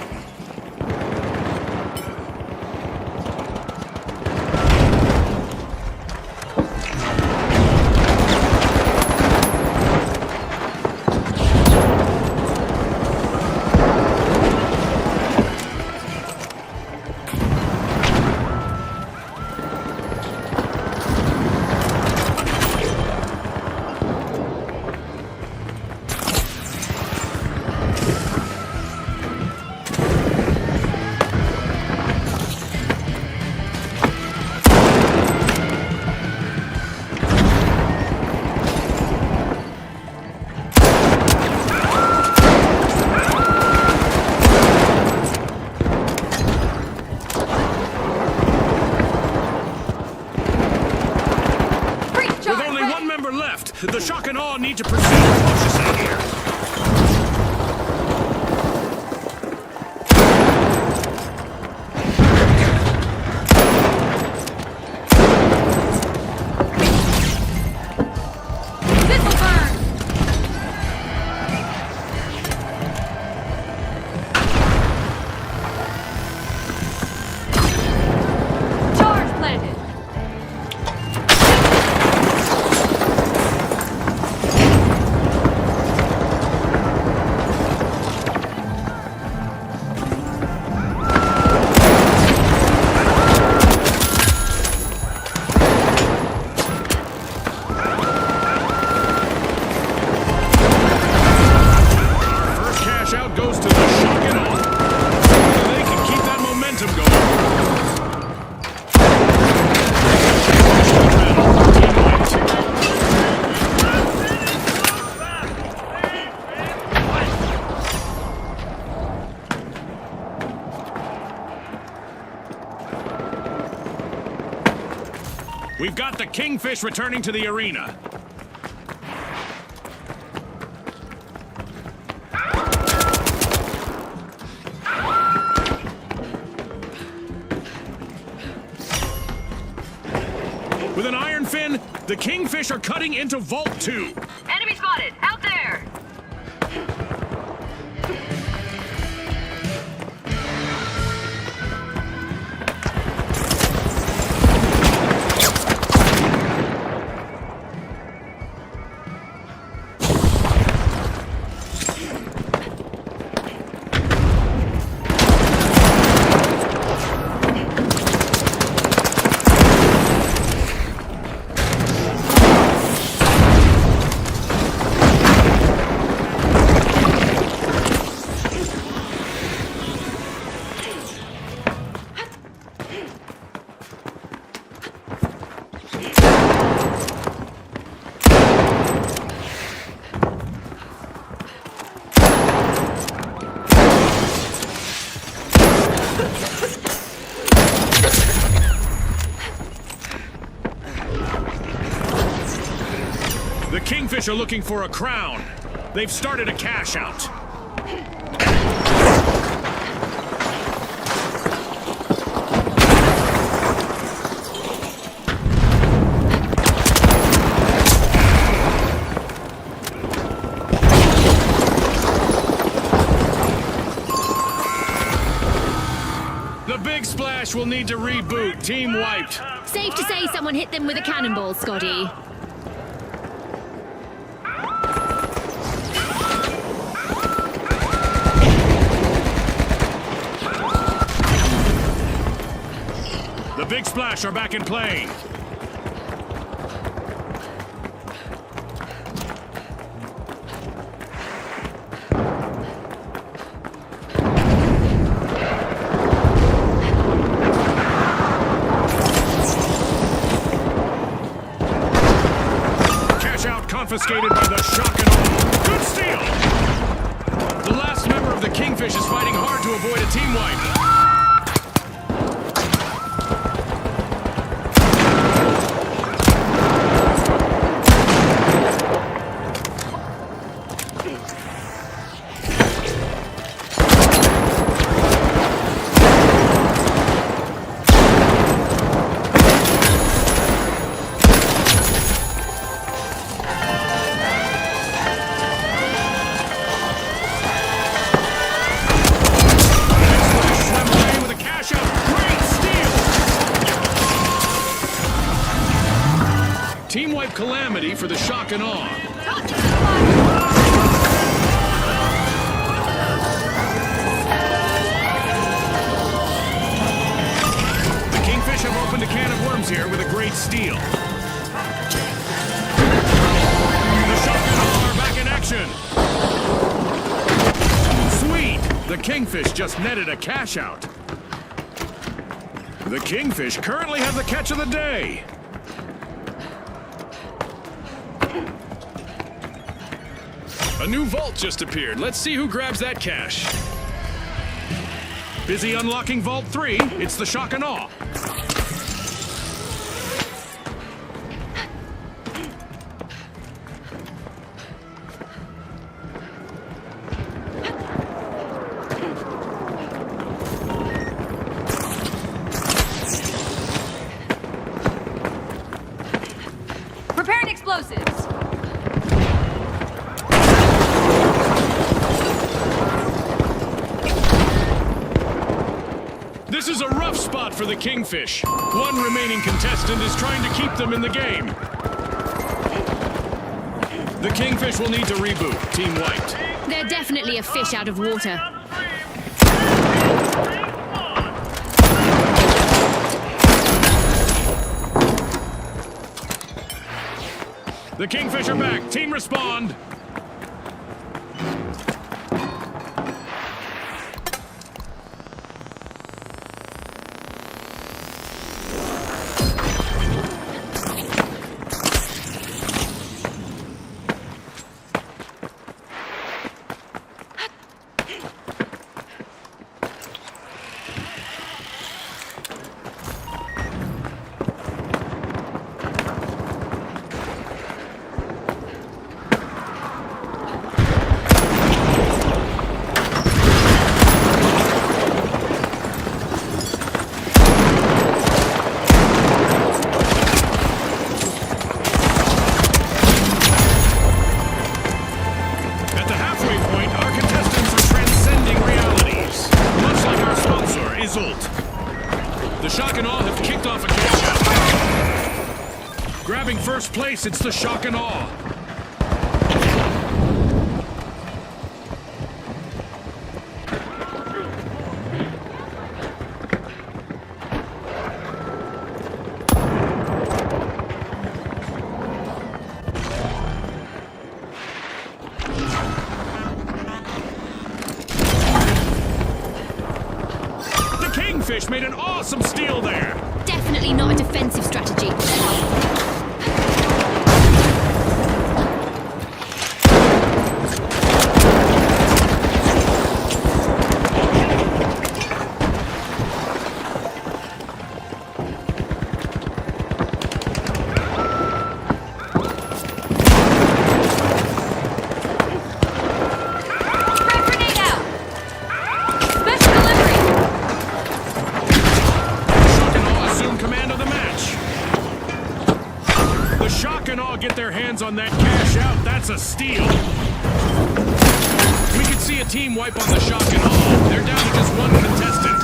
The shock and awe need to proceed cautiously here. This'll burn! Charge planted! We've got the kingfish returning to the arena. With an iron fin, the kingfish are cutting into Vault 2. Enemy spotted! Out there! Splash are looking for a crown. They've started a cash out. The Big Splash will need to reboot. Team wiped. Safe to say someone hit them with a cannonball, Scotty. The Big Splash are back in play. Confiscated by the shock and awe. Good steal! The last member of the Kingfish is fighting hard to avoid a team wipe. Team wipe calamity for the shock and awe. The Kingfish have opened a can of worms here with a great steal. The shock and awe are back in action. Sweet! The Kingfish just netted a cash out. The Kingfish currently have the catch of the day. A new vault just appeared. Let's see who grabs that cash. Busy unlocking Vault 3. It's the shock and awe. Preparing explosives. This is a rough spot for the Kingfish. One remaining contestant is trying to keep them in the game. The Kingfish will need to reboot. Team wiped. They're definitely a fish out of water. The Kingfish are back. Team respond. The shock and awe have kicked off a catch out. Grabbing first place, it's the shock and awe. Kingfish made an awesome steal there. Definitely not a defensive strategy. on that cash out, that's a steal. We could see a team wipe on the shock and awe. They're down to just one contestant.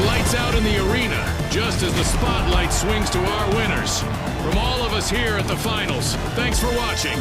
Lights out in the arena, just as the spotlight swings to our winners. From all of us here at the finals, thanks for watching.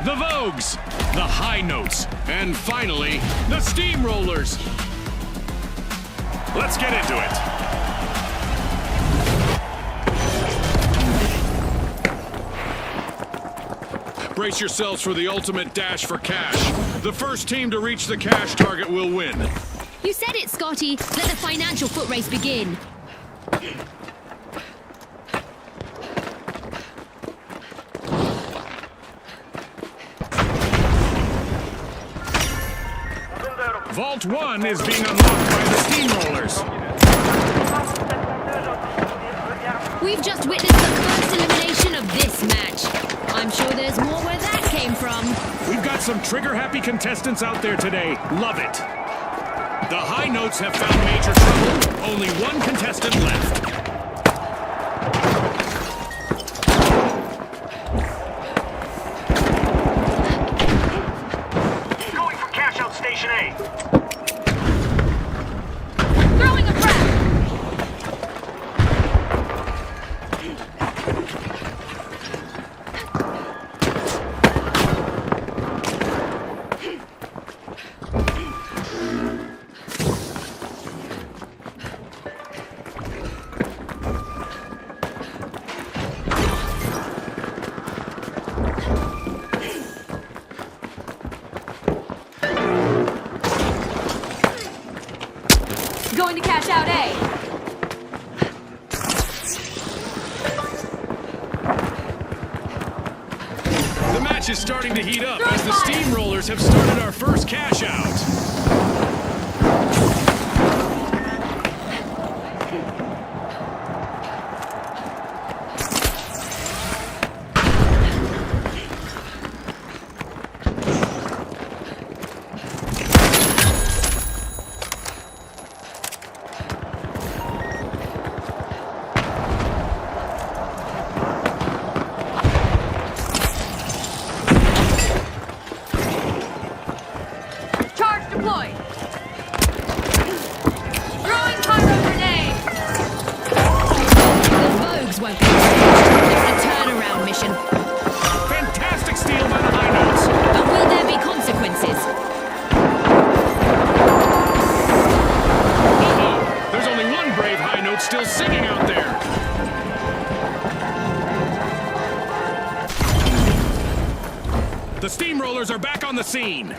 The Vogues, the High Notes, and finally, the Steamrollers. Let's get into it. Brace yourselves for the ultimate dash for cash. The first team to reach the cash target will win. You said it, Scotty. Let the financial foot race begin. Vault 1 is being unlocked by the Steamrollers. We've just witnessed the first elimination of this match. I'm sure there's more where that came from. We've got some trigger-happy contestants out there today. Love it. The High Notes have found major trouble. Only one contestant left. Going for cash out Station A. Throwing a frag! Going to cash out A. The match is starting to heat up as the Steamrollers have started our first cash out. Charge high note still singing out there. The steamrollers are back on the scene.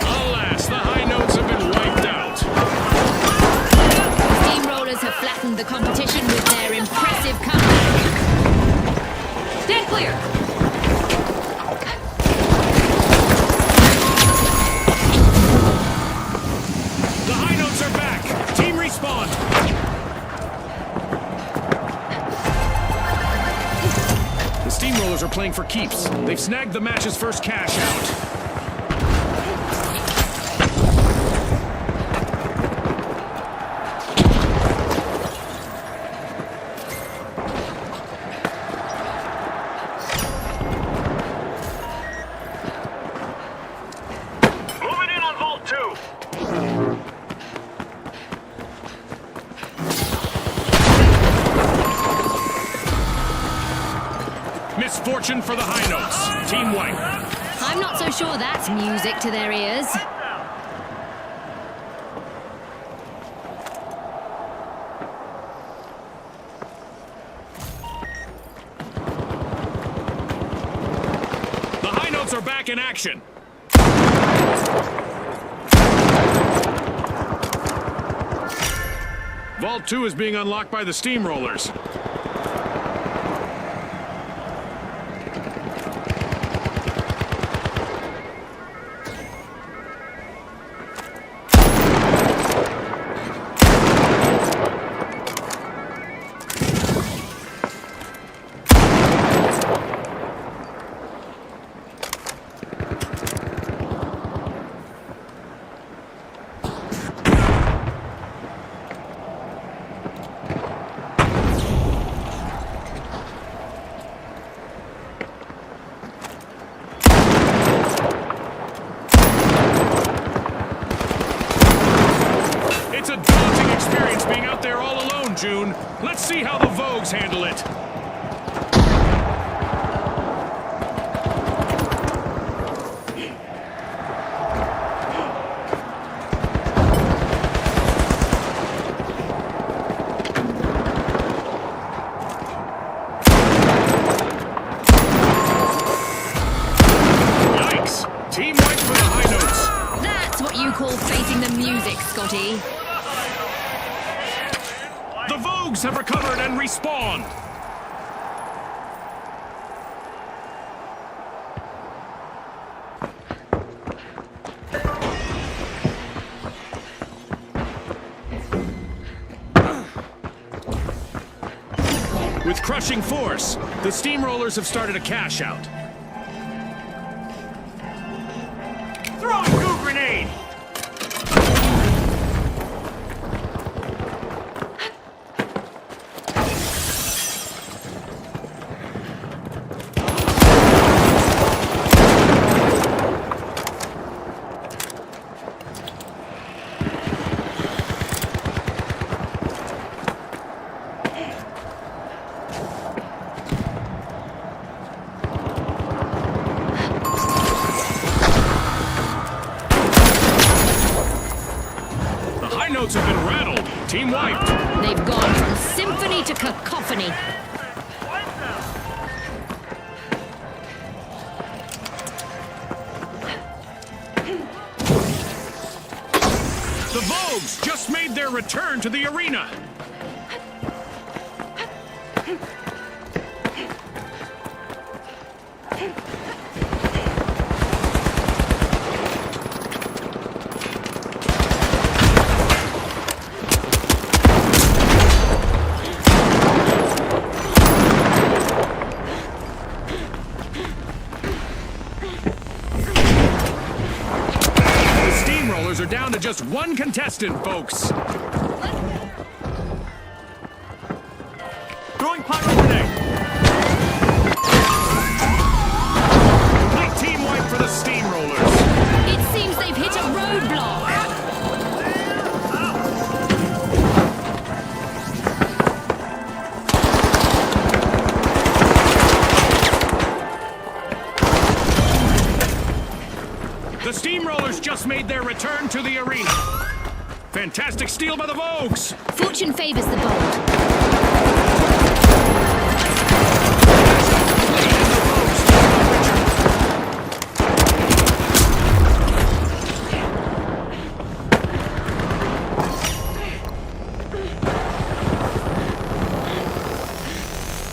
Alas, the high notes have been wiped out. Steamrollers have flattened the competition with their impressive comeback. Stand clear. The high notes are back. Team respawned. The steamrollers are playing for keeps. They've snagged the match's first cash out. Moving in on Vault 2. Misfortune for the high notes. Team white. I'm not so sure that's music to their ears. The high notes are back in action. Vault 2 is being unlocked by the steamrollers. It's a daunting experience being out there all alone, June. Let's see how the Vogues handle it. Yikes! Team white for the high notes. That's what you call facing the music, Scotty. The Vogues have recovered and respawned. With crushing force, the steamrollers have started a cash out. Throwing goo grenade. Notes have been rattled. Team wiped. They've gone from symphony to cacophony. The Vogues just made their return to the arena. steamrollers are down to just one contestant, folks. Throwing pyro grenade. Complete team wipe for the steamrollers. It seems they've hit a roadblock. The steamrollers just made their return to the arena. Fantastic steal by the Vogues. Fortune favors the bold.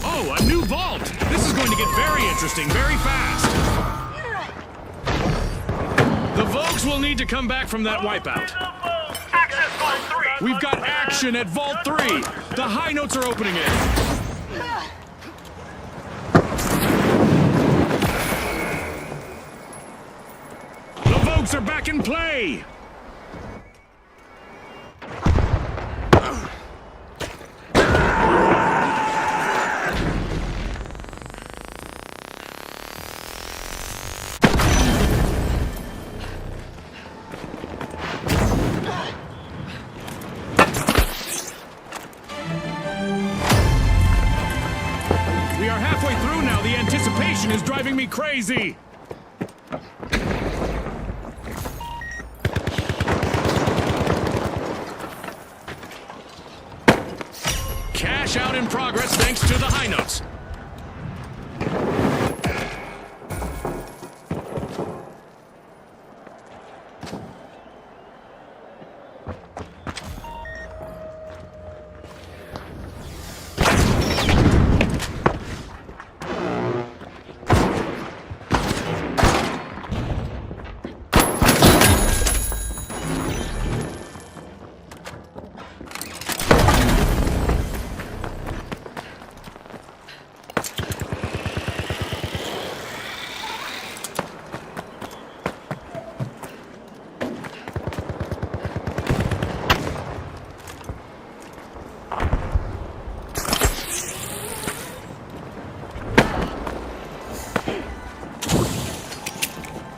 Oh, a new vault! This is going to get very interesting very fast. The Vogues will need to come back from that wipeout. Access Vault 3. We've got action at Vault 3. The high notes are opening it. The Vogues are back in play. We are halfway through now. The anticipation is driving me crazy. Cash out in progress thanks to the high notes.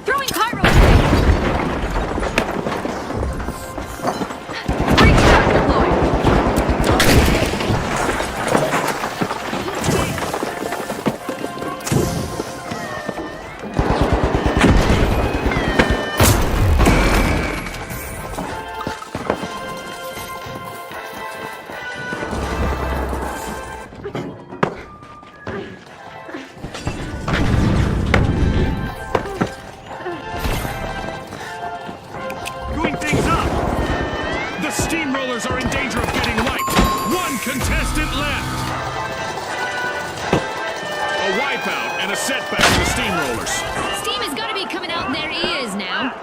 Throwing pyro grenade. Breach trap deployed. Doing things up. The steamrollers are in danger of getting wiped. One contestant left. A wipeout and a setback for the steamrollers. Steam has got to be coming out in their ears now.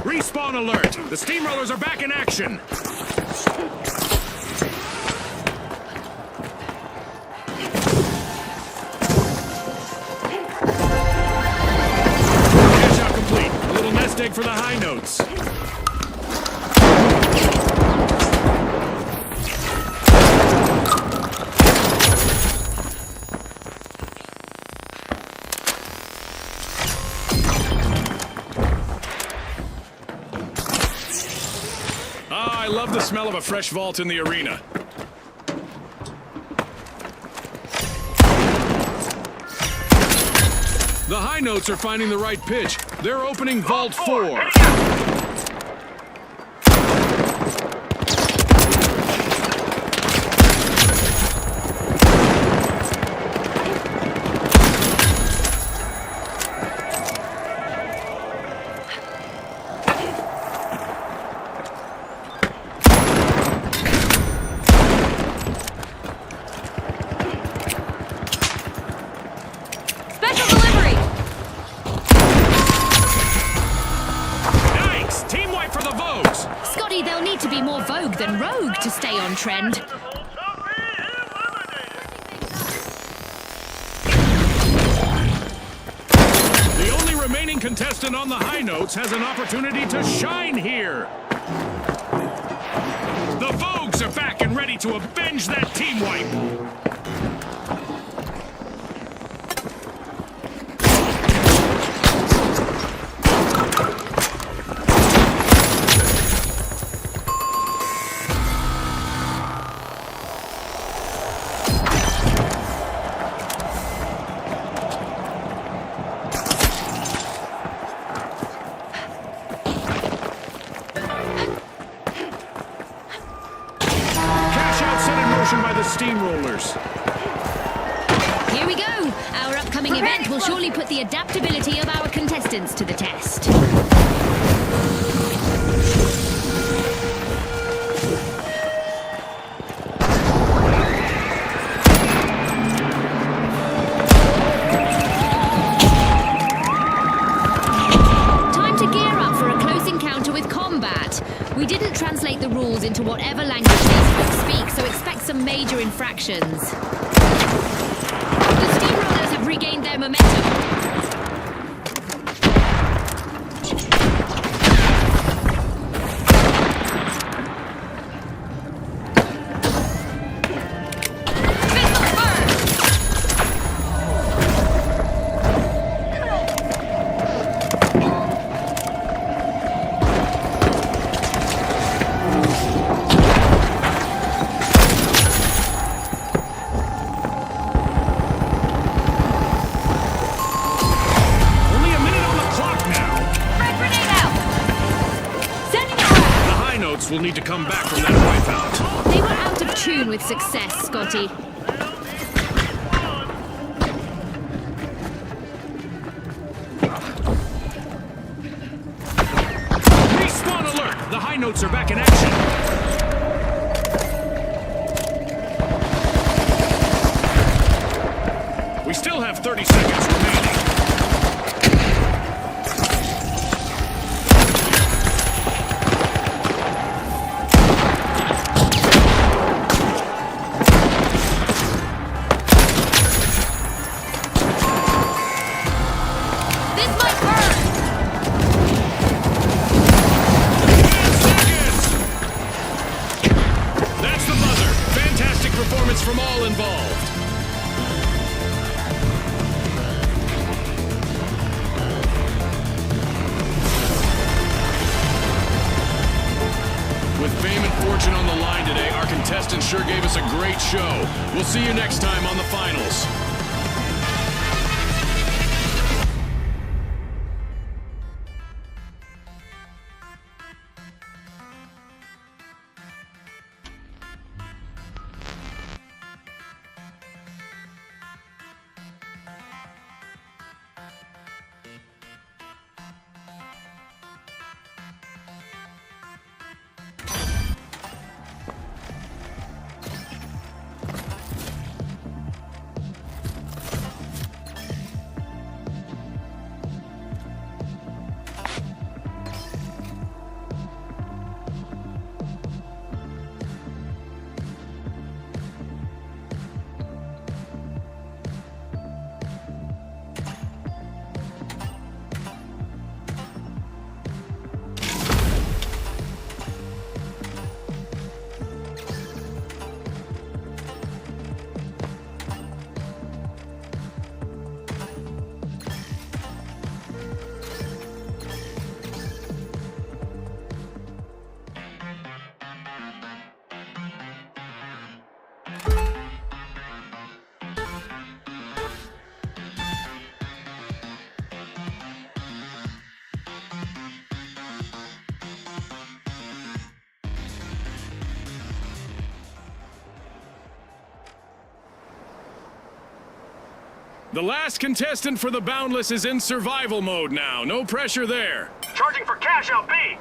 Respawn alert. The steamrollers are back in action. Headshot complete. A little nest egg for the high notes. Ah, I love the smell of a fresh vault in the arena. The high notes are finding the right pitch. They're opening Vault 4. Special delivery. Nice! Team wipe for the Vogues! Scotty, they'll need to be more Vogue than Rogue to stay on trend. contestant on the high notes has an opportunity to shine here. The Vogues are back and ready to avenge that team wipe. By the steamrollers. Here we go. Our upcoming event will surely put the adaptability of our contestants to the test. Time to gear up for a close encounter with combat. We didn't translate the rules into whatever language these folks speak, so expect some major infractions. The steamrollers have regained their momentum. Will need to come back from that wipeout. They were out of tune with success, Scotty. Respawn alert! The high notes are back in action. We still have 30 seconds remaining. From all involved. With fame and fortune on the line today, our contestants sure gave us a great show. We'll see you next time on the finals. The last contestant for the Boundless is in survival mode now. No pressure there. Charging for cash out B.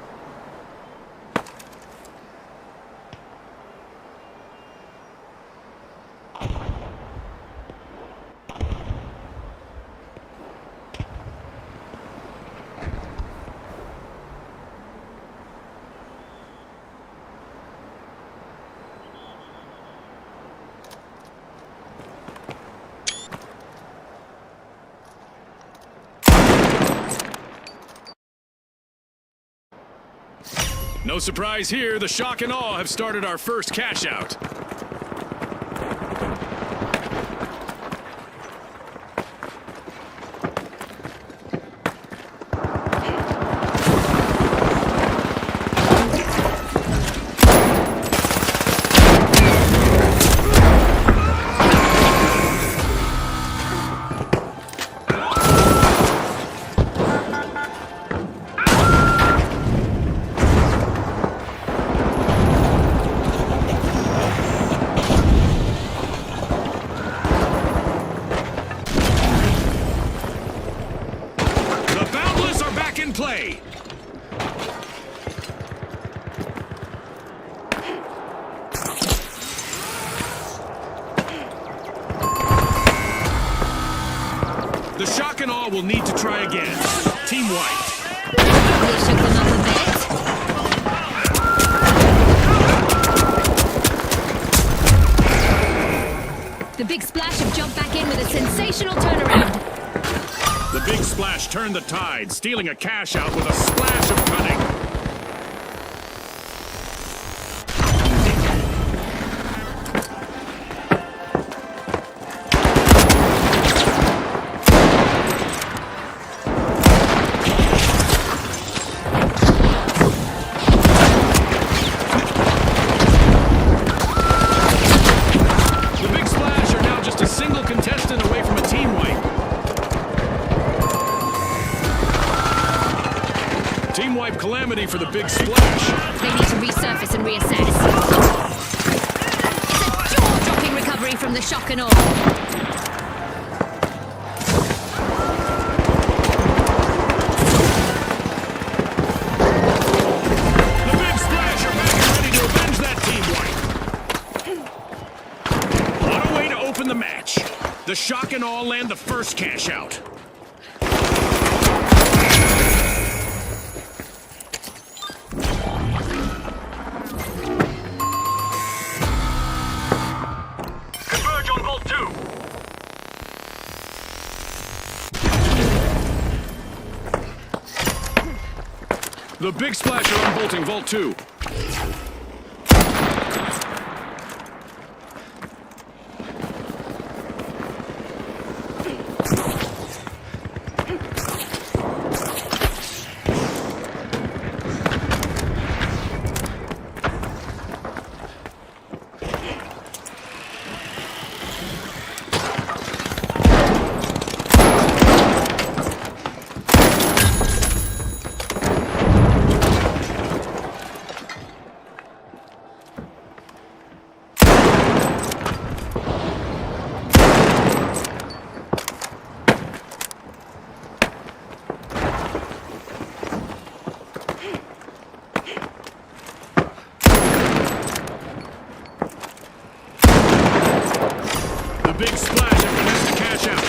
No surprise here, the shock and awe have started our first cash out. Play. The shock and awe will need to try again. Team white. We shook them up a bit. The big splash have jumped back in with a sensational turnaround. The big splash turned the tide, stealing a cash out with a splash of cunning. The big splash are now just a single contestant away from a team wipe. Team wipe calamity for the big splash. They need to resurface and reassess. It's a jaw-dropping recovery from the shock and awe. The big splash are back and ready to avenge that team wipe. What a way to open the match. The shock and awe land the first cash out. Converge on Vault 2. The big splash are unbolting Vault 2. The big splash have managed to cash out.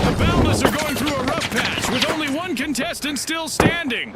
The Boundless are going through a rough patch with only one contestant still standing.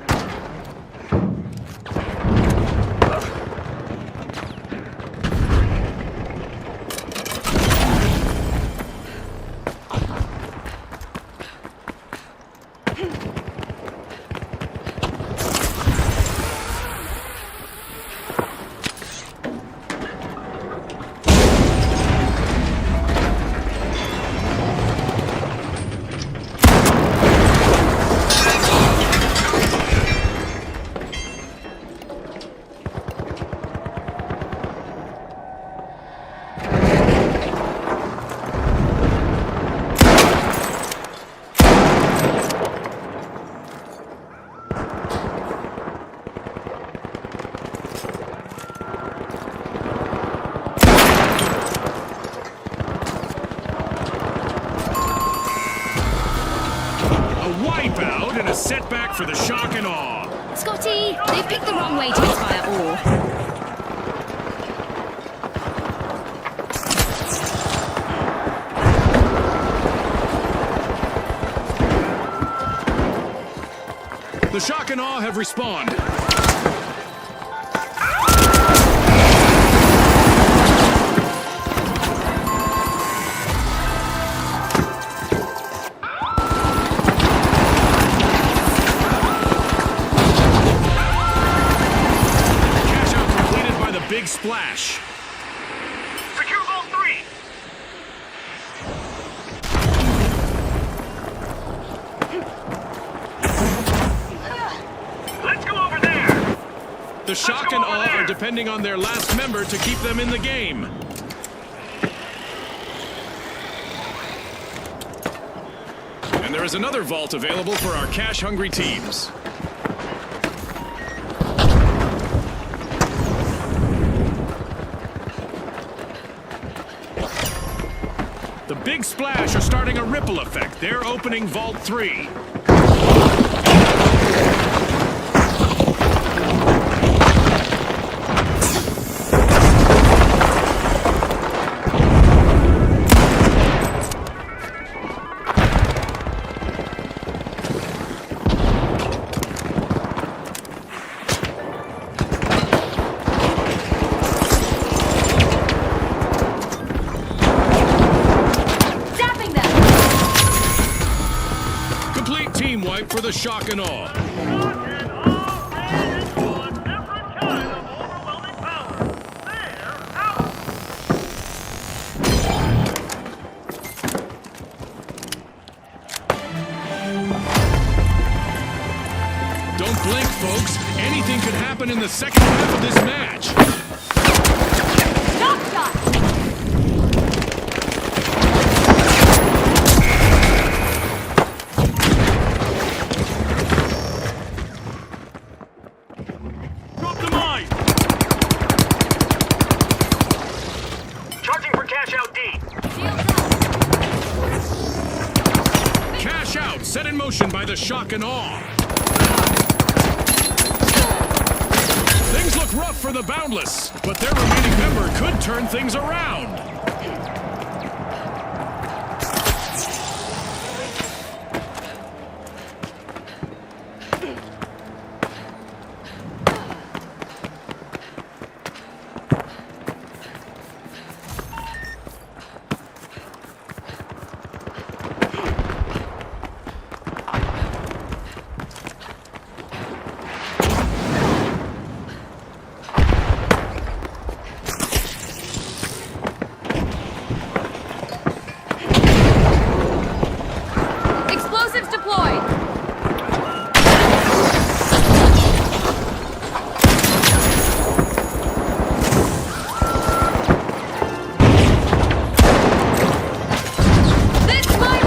Wipeout and a setback for the shock and awe. Scotty, they've picked the wrong way to inspire awe. The shock and awe have respawned. Cash out completed by the big splash. Secure Vault 3. Let's go over there. The shock and awe are depending on their last member to keep them in the game. And there is another vault available for our cash-hungry teams. The Big Splash are starting a ripple effect. They're opening Vault 3. Zapping them! Complete team wipe for the shock and awe. Don't blink, folks. Anything could happen in the second half of this match. Stop shot! Drop the mine. Charging for cash out D. Shields up! Cash out, set in motion by the shock and awe. Things look rough for the Boundless, but their remaining member could turn things around. Explosives deployed! This might...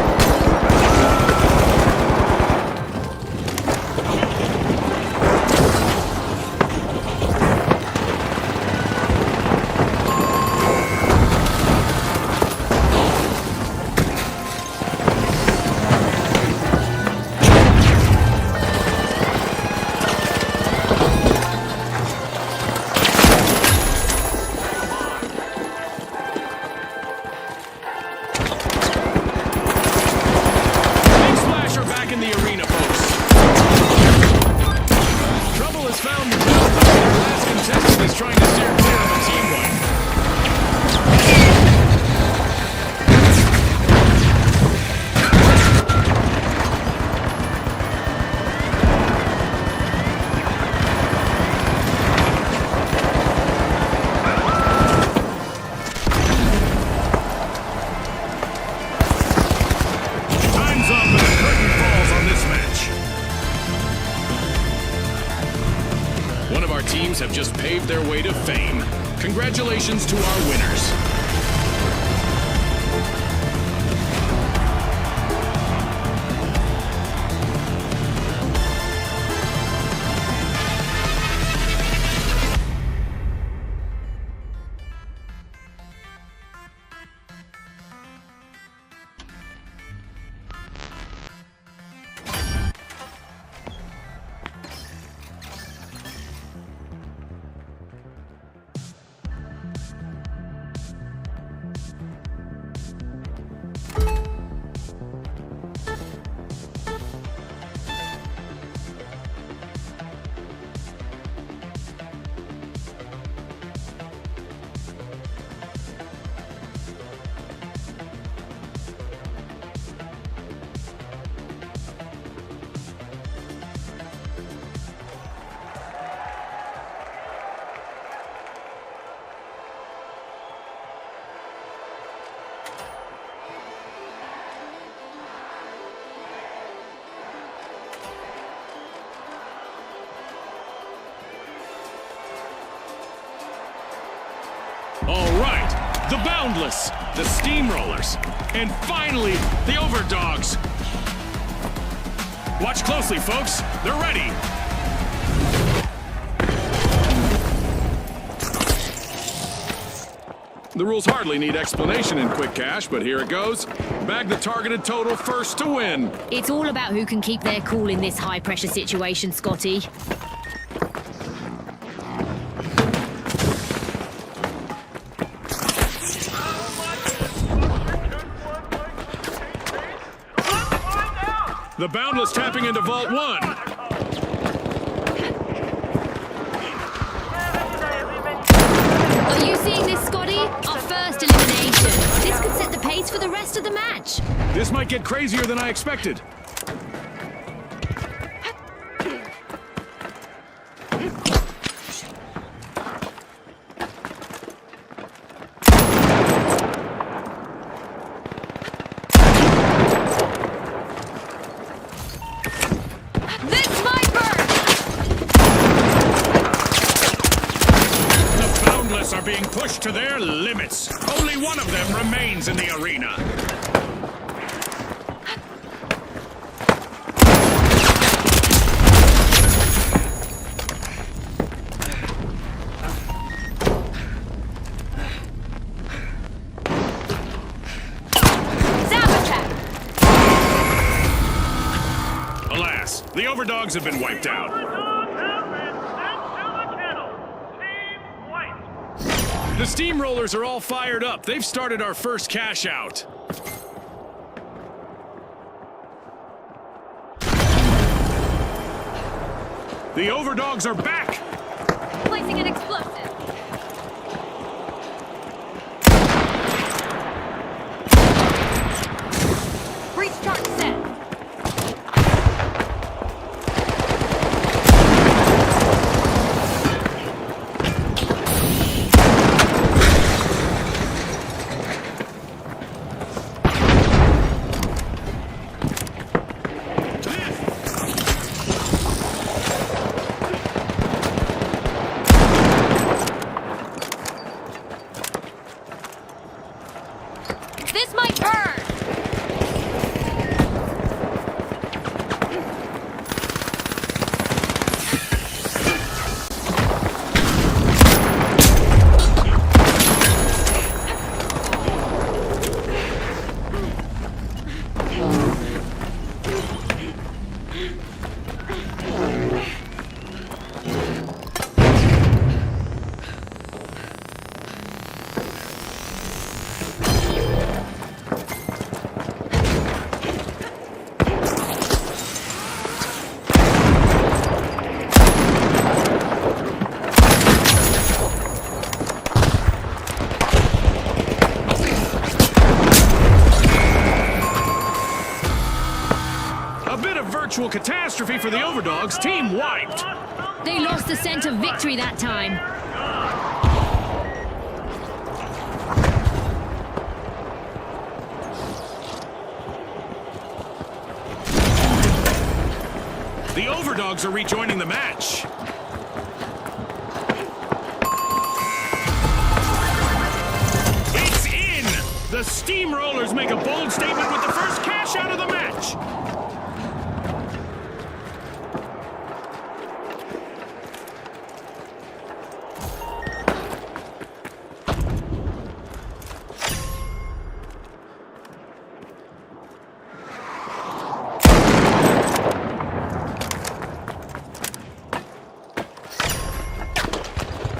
Big Splash are back in the arena, folks. Trouble has found the Boundless. Their last contestant is trying to steer clear of a team wipe. Time's up and the curtain falls on this match. One of our teams have just paved their way to fame. Congratulations to our winners. the Boundless, the Steamrollers, and finally, the Overdogs. Watch closely, folks. They're ready. The rules hardly need explanation in Quick Cash, but here it goes. Bag the targeted total first to win. It's all about who can keep their cool in this high-pressure situation, Scotty. The Boundless tapping into Vault 1. Are you seeing this, Scotty? Our first elimination. This could set the pace for the rest of the match. This might get crazier than I expected. This might burn! The Boundless are being pushed to their limits. Only one of them remains in the arena. Zap attack! Alas, the Overdogs have been wiped out. The Steamrollers are all fired up. They've started our first cash out. The Overdogs are back! Placing an explosive. Breach charge set. This might burn! Virtual catastrophe for the Overdogs. Team wiped. They lost the scent of victory that time. The Overdogs are rejoining the match. It's in! The Steamrollers make a bold statement with the first cash out of the match.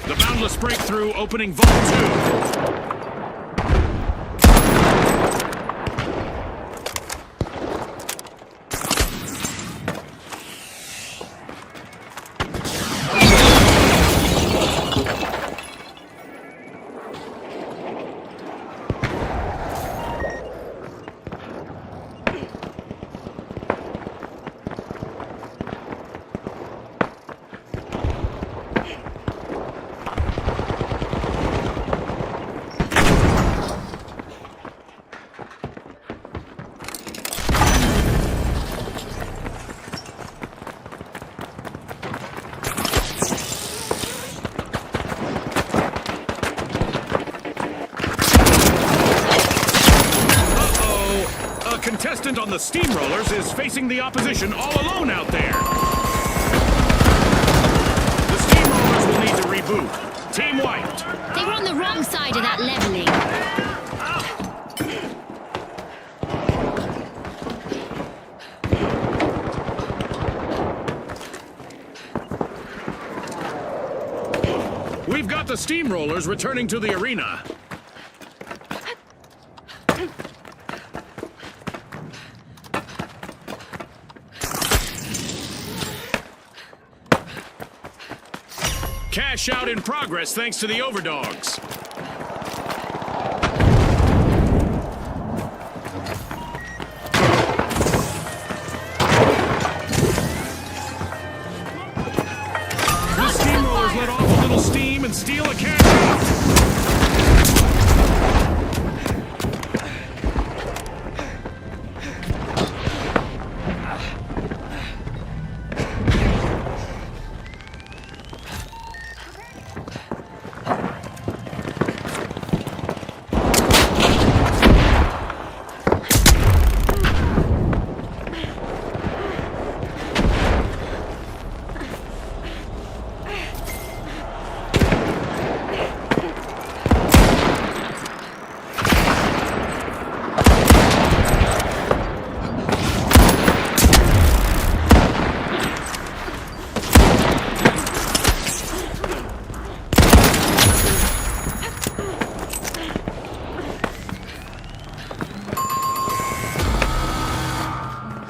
The Boundless breakthrough, opening Vault 2. the Steamrollers is facing the opposition all alone out there. The Steamrollers will need to reboot. Team wiped. They were on the wrong side of that leveling. We've got the Steamrollers returning to the arena. Cash out in progress thanks to the Overdogs. The Steamrollers let off a little steam and steal a cash out.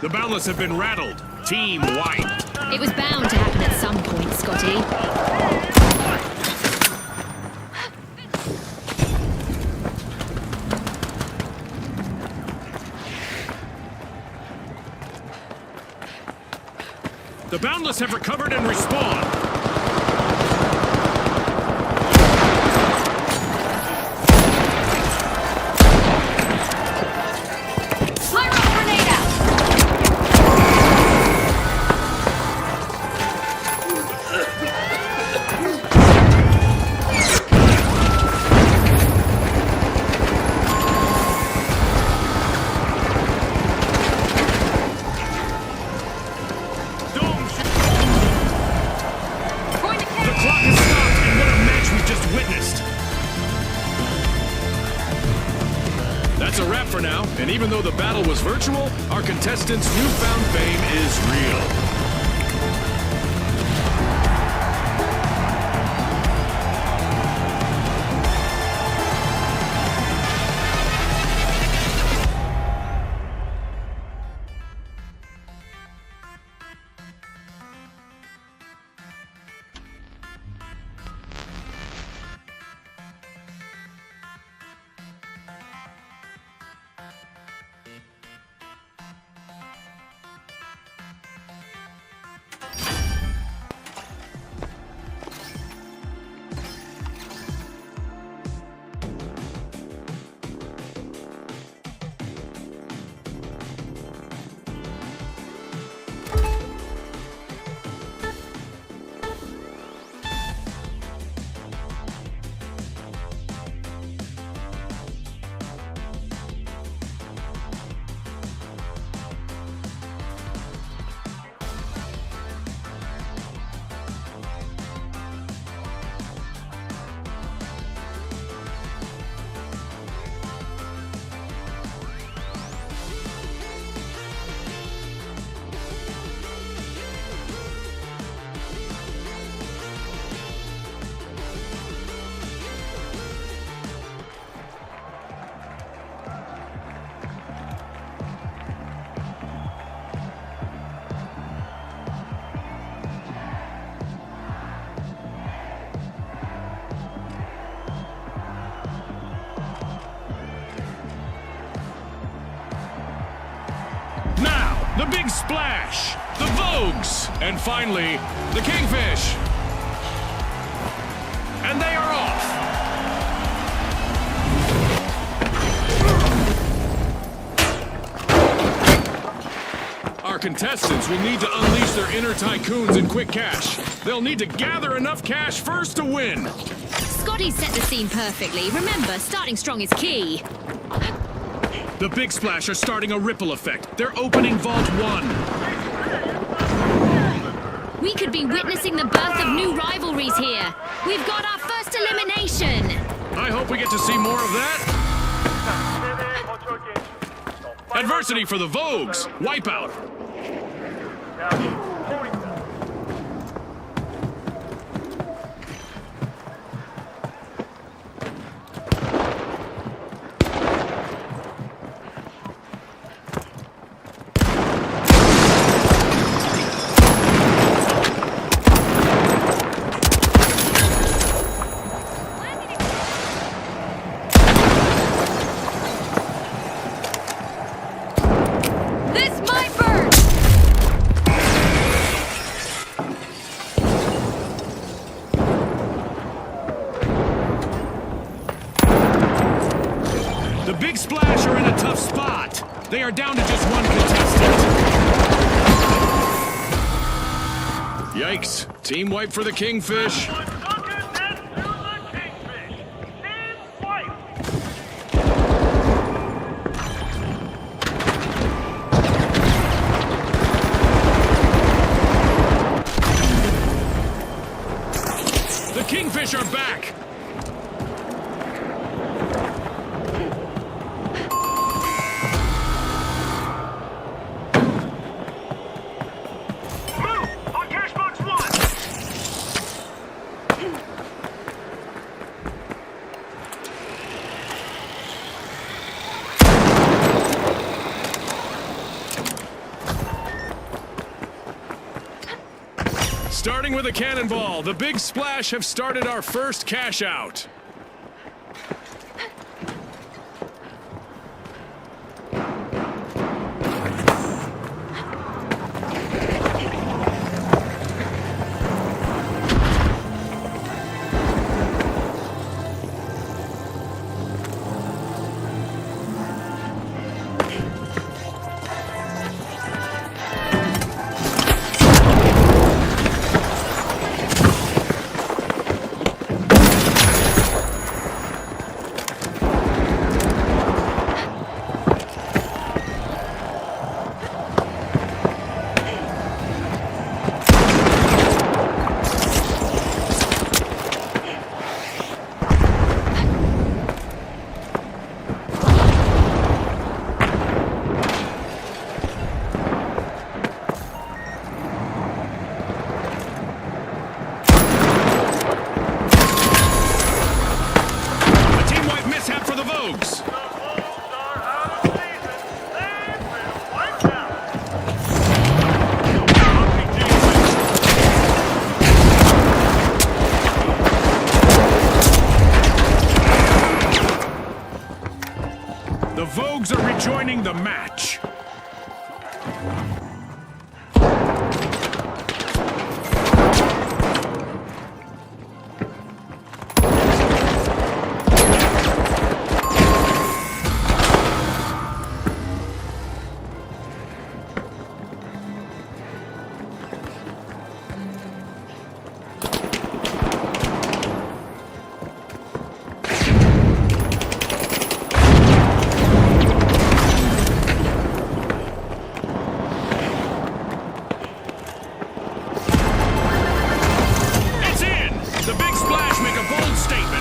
The Boundless have been rattled. Team wiped. It was bound to happen at some point, Scotty. The Boundless have recovered and respawned. That's a wrap for now, and even though the battle was virtual, our contestants' newfound fame is real. The Big Splash, the Vogues, and finally, the Kingfish. And they are off. Our contestants will need to unleash their inner tycoons in quick cash. They'll need to gather enough cash first to win. Scotty set the scene perfectly. Remember, starting strong is key. The Big Splash are starting a ripple effect. They're opening Vault 1. We could be witnessing the birth of new rivalries here. We've got our first elimination. I hope we get to see more of that. Adversity for the Vogues. Wipeout. This might burn! The Big Splash are in a tough spot. They are down to just one contestant. Yikes. Team wipe for the Kingfish. The Kingfish are back. Move! On cash box 1! Starting with a cannonball, the Big Splash have started our first cash out. The Vogues are rejoining the match.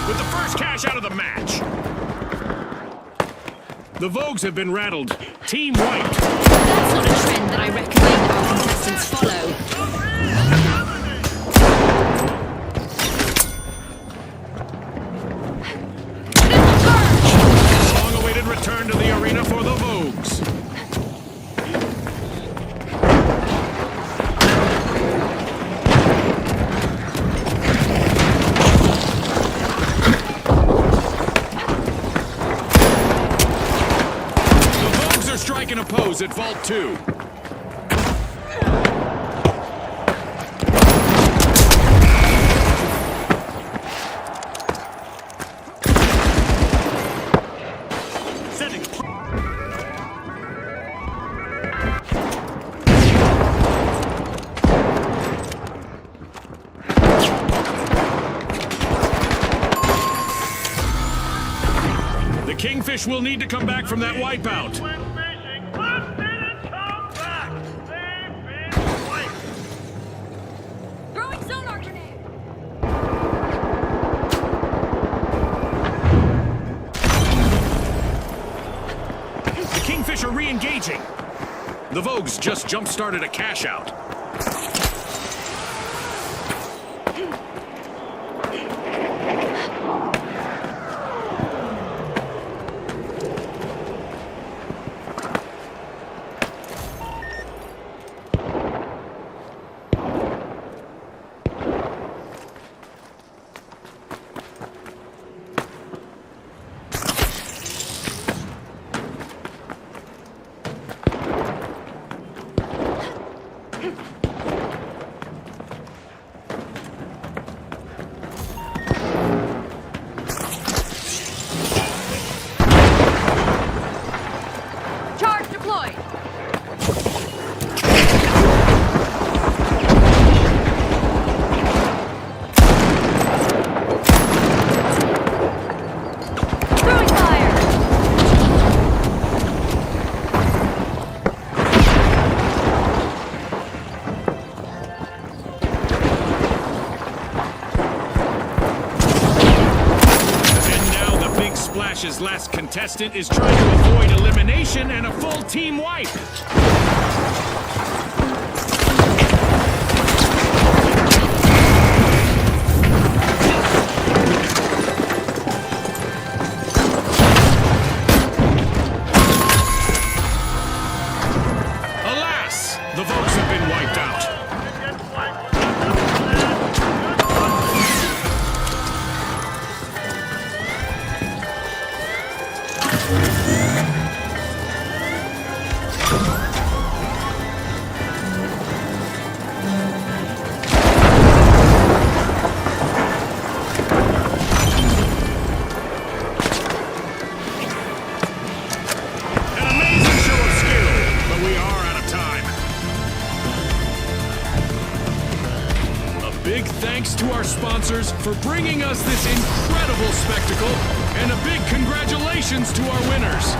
With the first cash out of the match. The Vogues have been rattled. Team wiped. That's not a trend that I recommend our contestants follow. Long-awaited return to the arena for the Vogues. Strike and oppose at Vault 2. The Kingfish will need to come back from that wipeout. Went fishing. Left didn't come back. They've been wiped. Throwing sonar grenade. The Kingfish are re-engaging. The Vogues just jump-started a cash-out. Charge deployed. Throwing fire. And now the Big Splash's last contestant is trying to avoid elimination and a full team wipe. Alas, the Vogues have been wiped out. An amazing show of skill, but we are out of time. A big thanks to our sponsors for bringing us this incredible spectacle, and a big congratulations to our winners.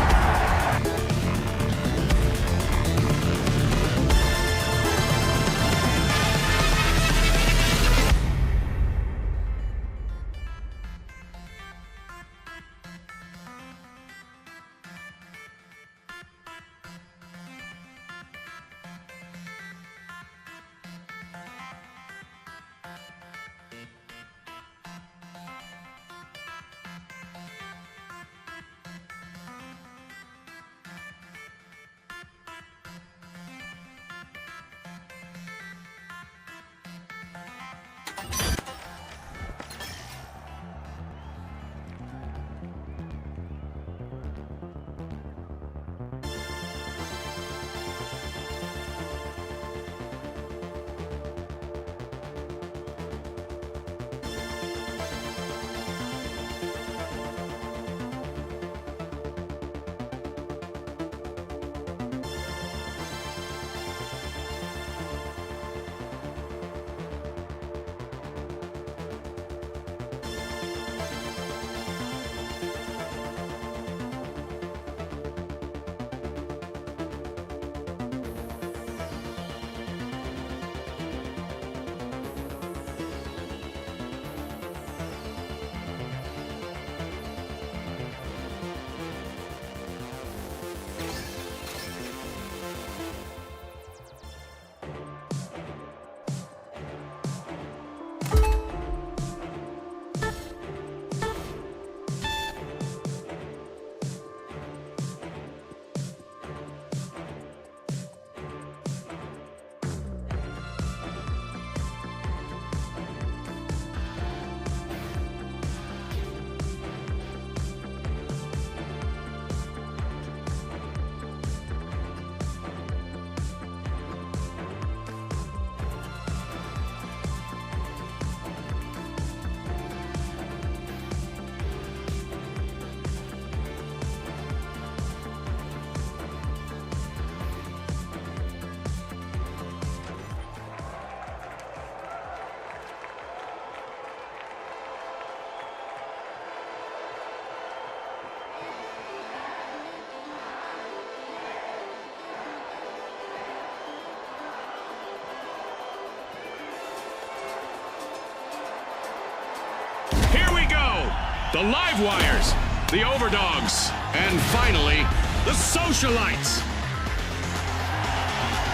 The live wires, the overdogs, and finally, the socialites.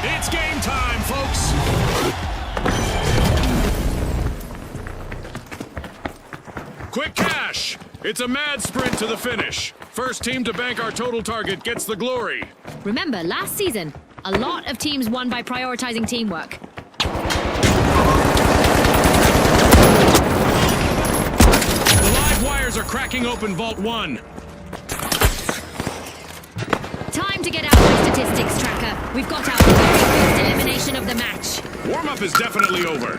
It's game time, folks. Quick cash. It's a mad sprint to the finish. First team to bank our total target gets the glory. Remember, last season, a lot of teams won by prioritizing teamwork. The live wires are cracking open Vault 1. Time to get out my statistics tracker. We've got our very first elimination of the match. Warm-up is definitely over.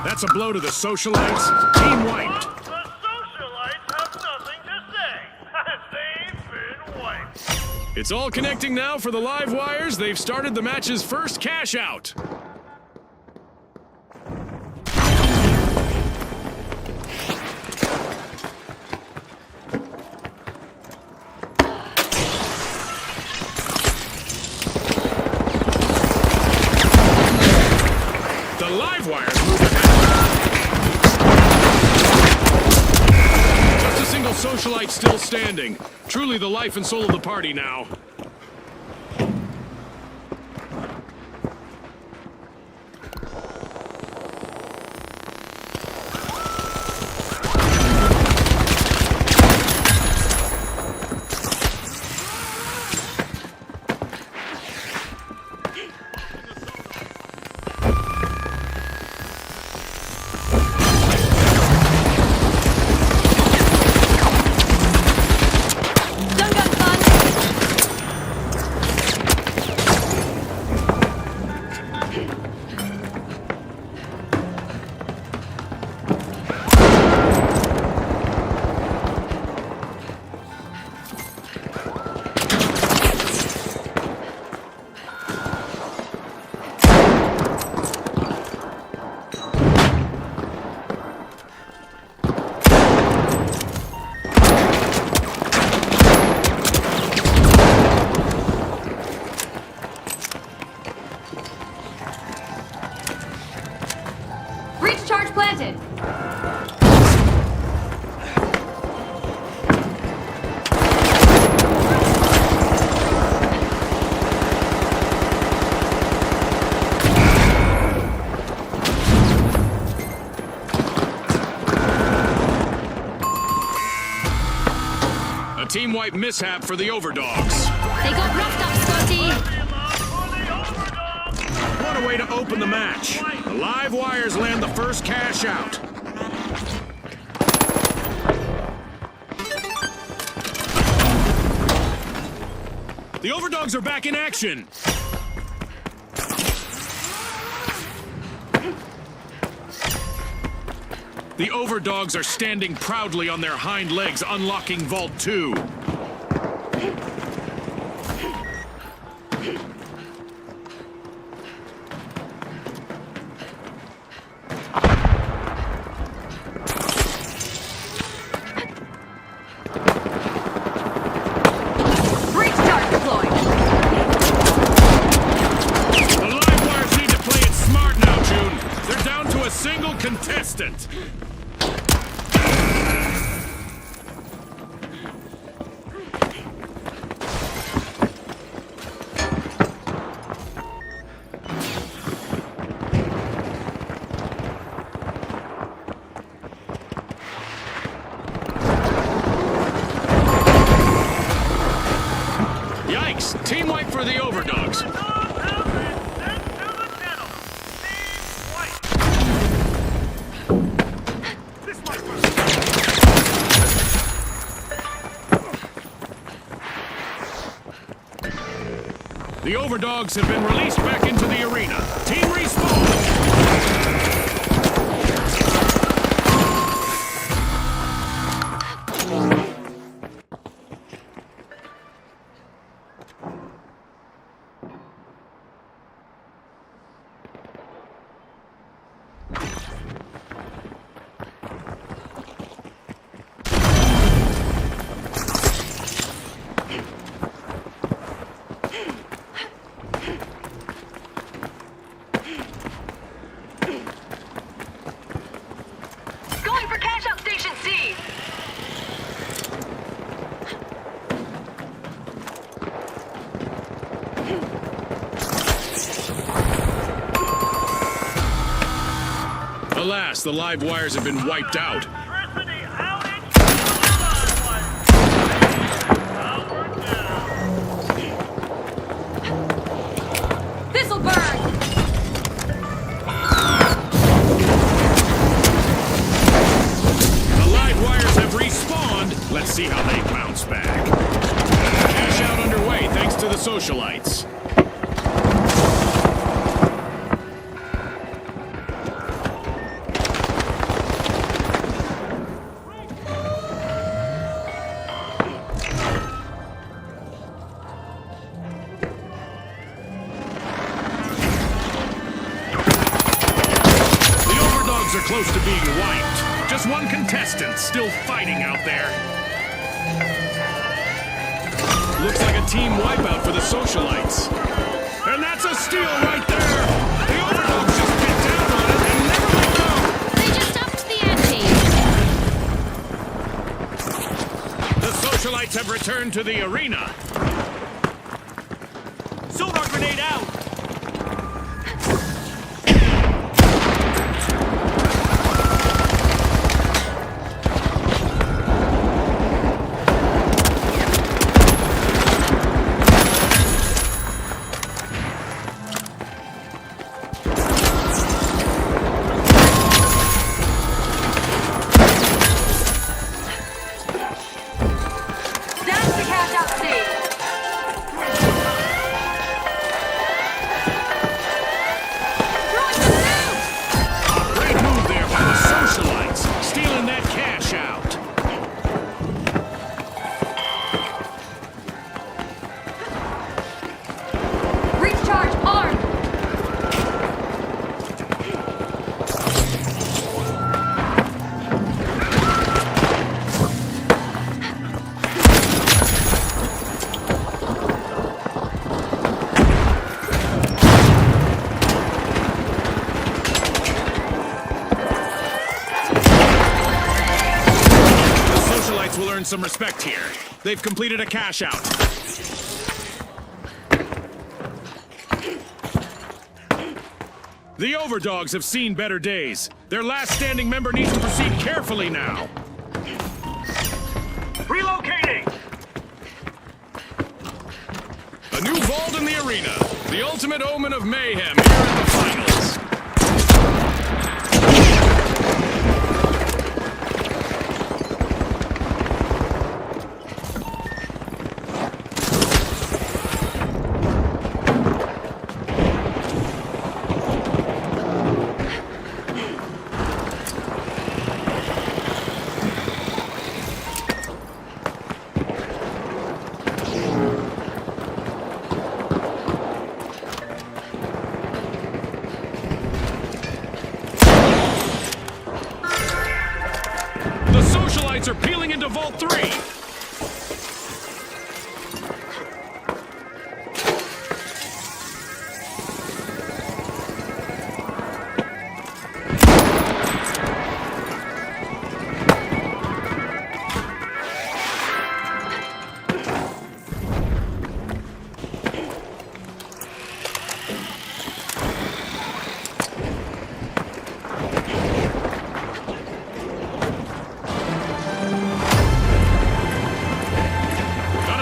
That's a blow to the socialites. Team wiped. The socialites have nothing to say. They've been wiped. It's all connecting now for the live wires. They've started the match's first cash out. The live wires move ahead. Just a single socialite still standing. Truly the life and soul of the party now. Stun gun fun! Breach charge planted! A team wipe mishap for the overdogs. They got roughed up, Scotty. What a way to open the match. The live wires land the first cash out. The overdogs are back in action. The overdogs are standing proudly on their hind legs, unlocking Vault 2. Breach charge deployed! The live wires need to play it smart now, June. They're down to a single contestant. Yikes! Team wipe for the overdogs. The overdogs have been released back into the arena. Team respawn! pass, the live wires have been wiped out. Electricity outage for the power down. This'll burn! The live wires have respawned. Let's see how they bounce back. Cash out underway thanks to the socialites. Are close to being wiped. Just one contestant still fighting out there. Looks like a team wipeout for the socialites. And that's a steal right there. The overdogs just bit down on it and never let go. They just upped the ante. The socialites have returned to the arena. Sonar grenade out. Some respect here. They've completed a cash out. The overdogs have seen better days. Their last standing member needs to proceed carefully now. Relocating. A new vault in the arena. The ultimate omen of mayhem here at the finals. Are peeling into Vault 3.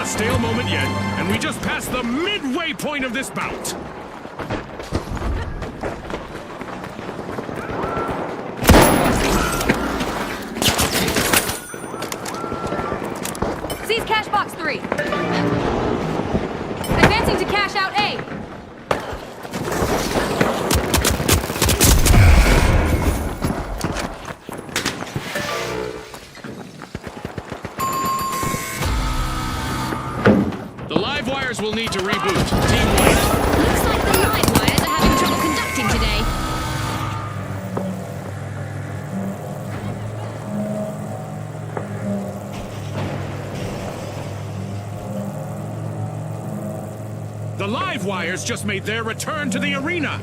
Stale moment yet, and we just passed the midway point of this bout. Seize cash box 3. Advancing to cash out A. Will need to reboot. Team White. Looks like the live wires are having trouble conducting today. The live wires just made their return to the arena.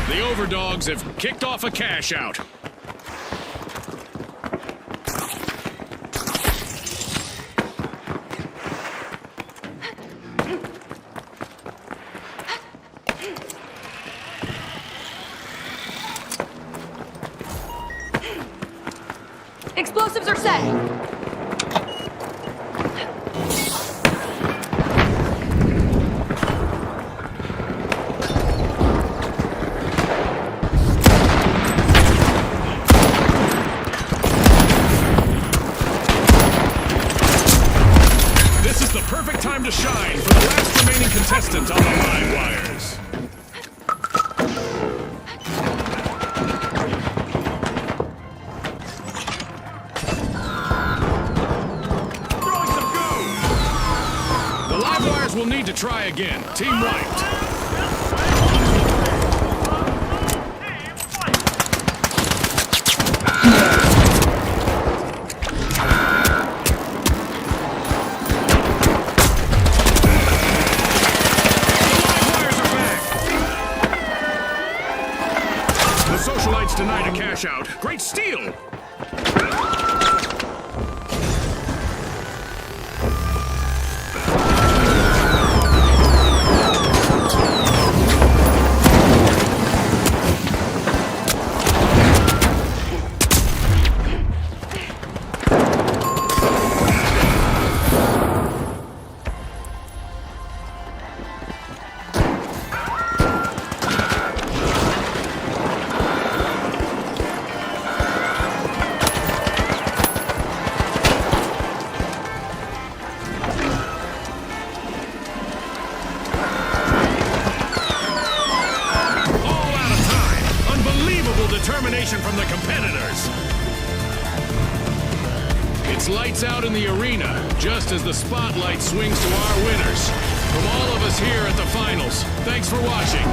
The overdogs have kicked off a cash out. Explosives are set. This is the perfect time to shine for the last remaining contestant on the live wires. Throwing some goo! The live wires will need to try again. Team wiped. The socialites denied a cash out. Great steal! Determination from the competitors. It's lights out in the arena, just as the spotlight swings to our winners. From all of us here at the finals, thanks for watching.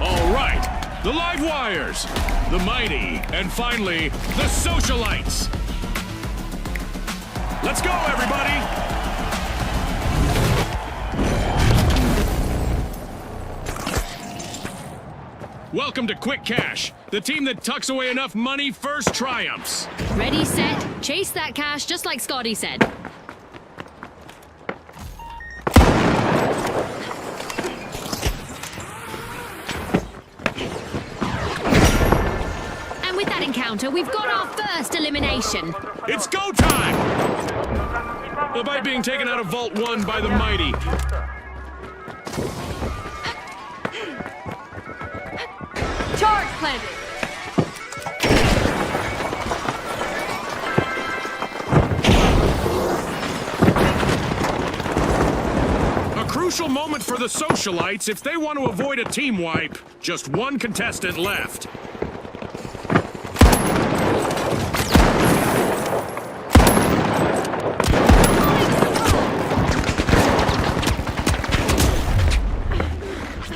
All right, the live wires, the mighty, and finally, the socialites. Let's go, everybody! Welcome to Quick Cash. The team that tucks away enough money first triumphs. Ready, set, chase that cash just like Scotty said. And with that encounter, we've got our first elimination. It's go time! Despite being taken out of Vault 1 by the mighty. Charge planted. A crucial moment for the socialites if they want to avoid a team wipe. Just one contestant left.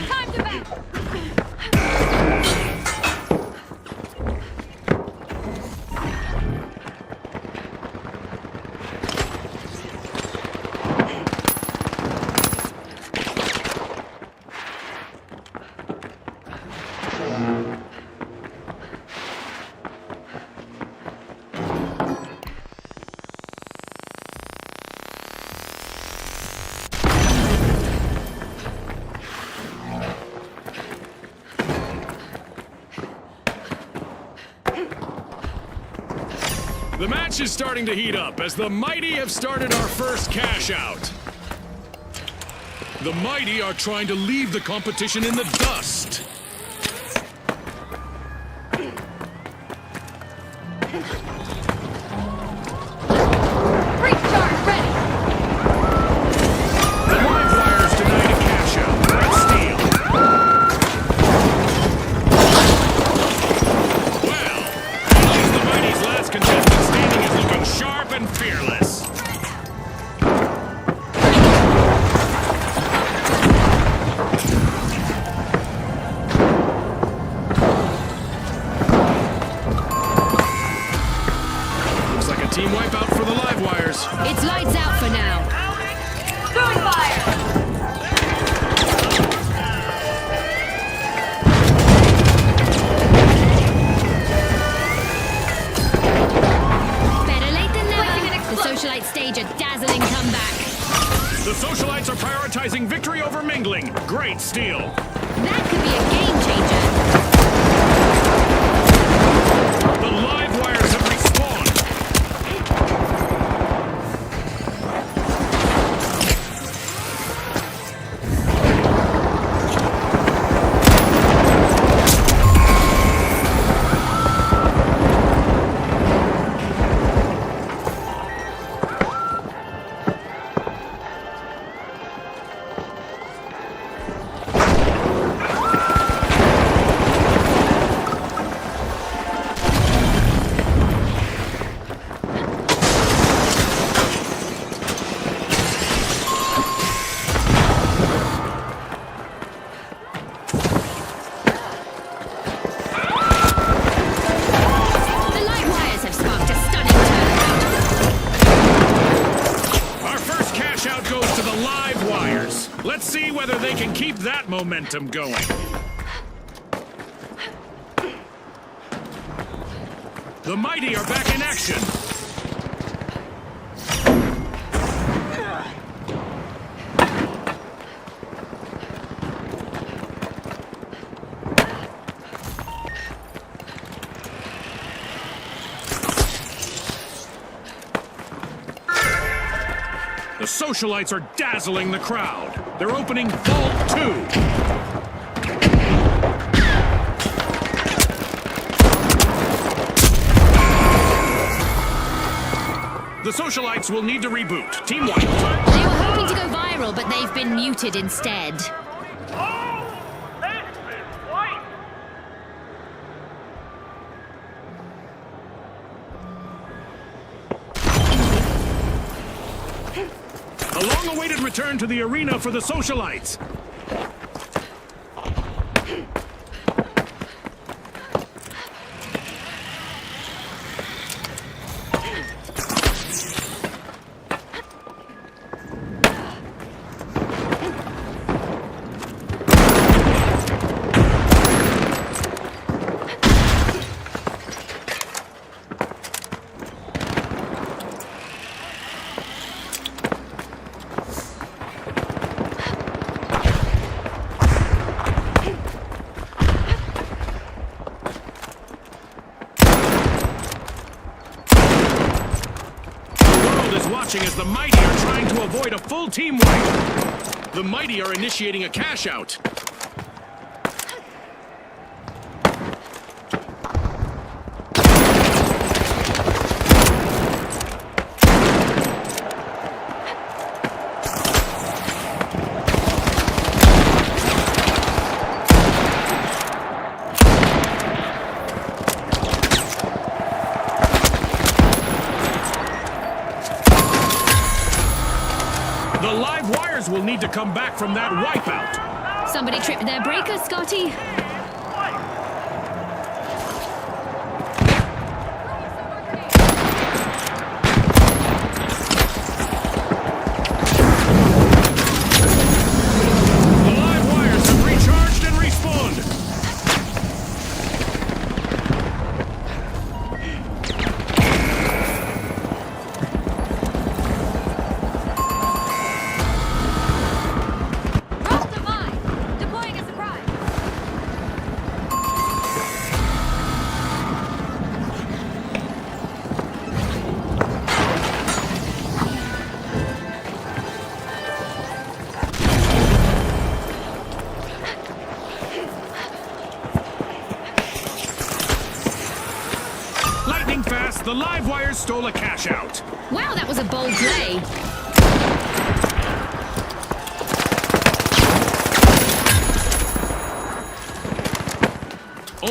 Time to back. match is starting to heat up as the Mighty have started our first cash out. The Mighty are trying to leave the competition in the dust. Breach charge ready. The live wires denied a cash out. That's steal. Well, at least the Mighty's last contestant standing is looking sharp and fearless. Looks like a team wipeout for the live wires. It's lights out for now. Throwing fire. Better late than never. The socialite stage a dazzling comeback. The socialites are prioritizing victory over mingling. Great steal. That could be a game changer. The live wires have respawned. The light wires have sparked a stunning turnaround. Our first cash out goes to the live wires. Let's see whether they can keep that momentum going. The Mighty are back in action. The socialites are dazzling the crowd. They're opening Vault 2. The socialites will need to reboot. Team White. They were hoping to go viral, but they've been muted instead. Oh, they've been white. A long-awaited return to the arena for the socialites. Watching as the Mighty are trying to avoid a full team wipe. The Mighty are initiating a cash out. The live wires will need to come back from that wipeout. Somebody tripped their breaker, Scotty. The live wires have recharged and respawned. Ross the mine. Deploying a surprise. The live wires stole a cash out. Wow, that was a bold play.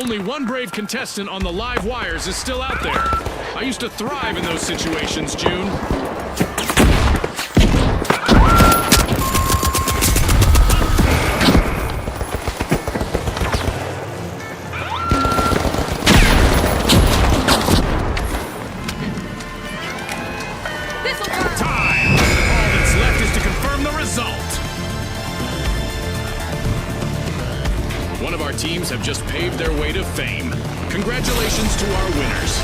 Only one brave contestant on the live wires is still out there. I used to thrive in those situations, June. Time! All that's left is to confirm the result. One of our teams have just paved their way to fame. Congratulations to our winners.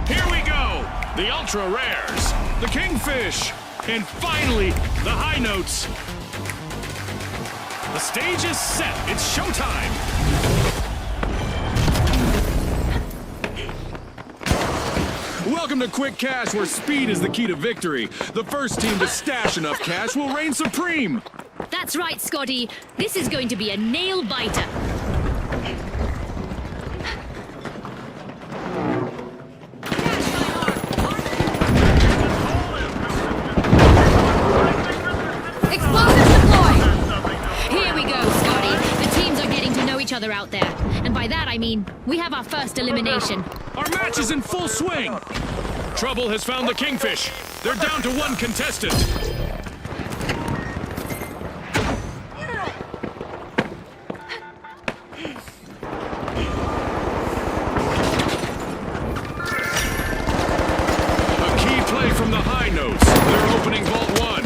Here we go! The ultra rares, the kingfish, and finally, the high notes. The stage is set. It's showtime. Welcome to Quick Cash, where speed is the key to victory. The first team to stash enough cash will reign supreme. That's right, Scotty. This is going to be a nail-biter. Other out there. And by that I mean, we have our first elimination. Our match is in full swing. Trouble has found the kingfish. They're down to one contestant. A key play from the high notes. They're opening vault 1.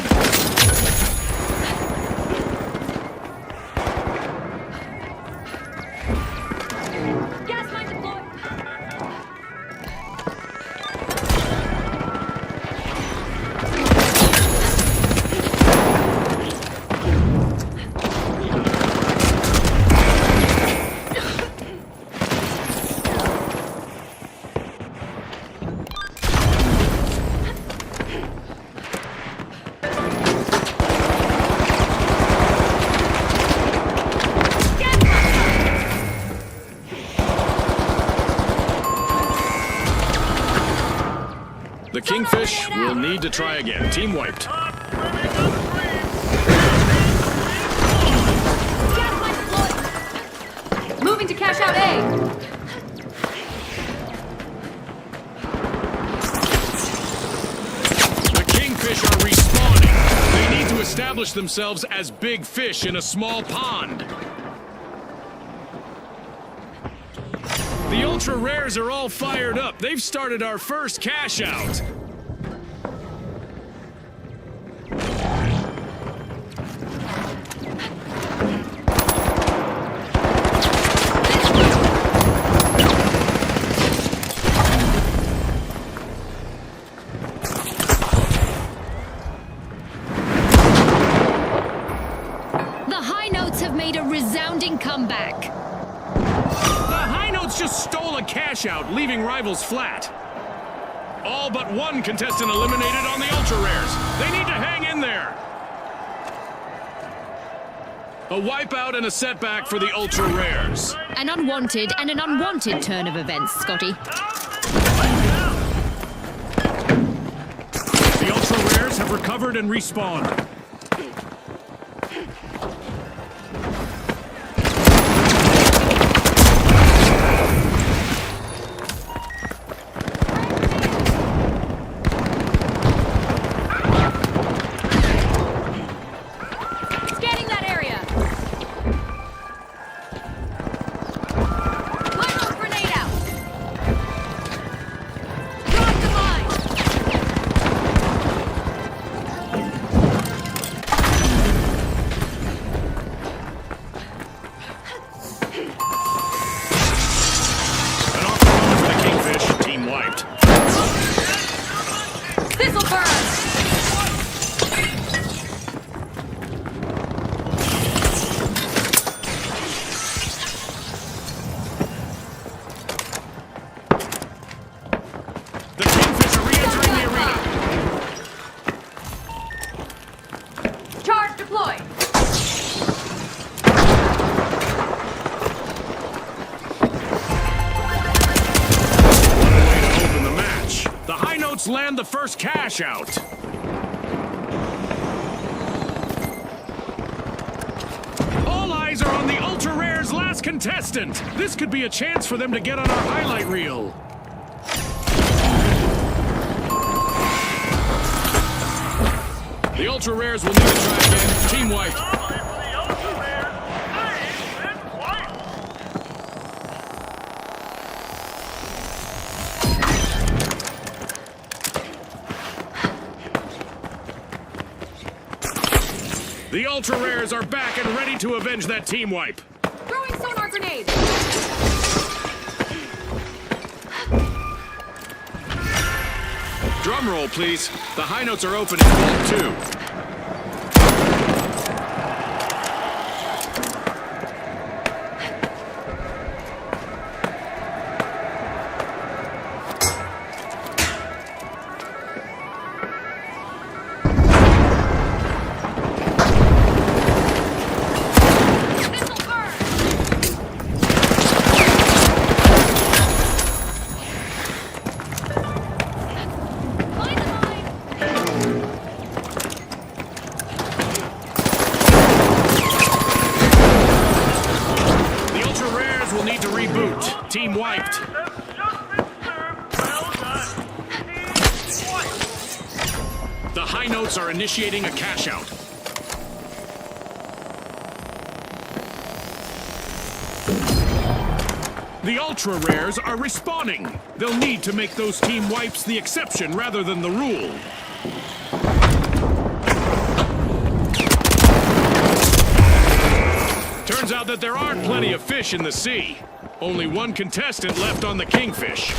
The Kingfish will need to try again. Team wiped. Gas line deployed. Moving to cash out A. The Kingfish are respawning. They need to establish themselves as big fish in a small pond. The ultra rares are all fired up. They've started our first cash out. The High Notes have made a resounding comeback. The High Notes just stole a cash out, leaving rivals flat. All but one contestant eliminated on the ultra rares. They need to hang in there. A wipeout and a setback for the ultra rares. An unwanted and an unwanted turn of events, Scotty. The ultra rares have recovered and respawned. Scanning that area. Viral grenade out. Drop the mine. An offer for the Kingfish. Team wiped. This'll burn. The Kingfish are re-entering the arena. Charge deployed. Way to open the match. The High Notes land the first cash out. All eyes are on the ultra rares last contestant. This could be a chance for them to get on our highlight reel. The ultra rares will need to try again. Team wiped. The ultra rares are back and ready to avenge that team wipe. Throwing sonar grenade. Drum roll, please. The High Notes are open in Vault 2. This'll burn. Find the mine. The ultra rares will need to reboot. Team wiped. The High Notes are initiating a cash out. The ultra rares are respawning. They'll need to make those team wipes the exception rather than the rule. Turns out that there aren't plenty of fish in the sea. Only one contestant left on the Kingfish.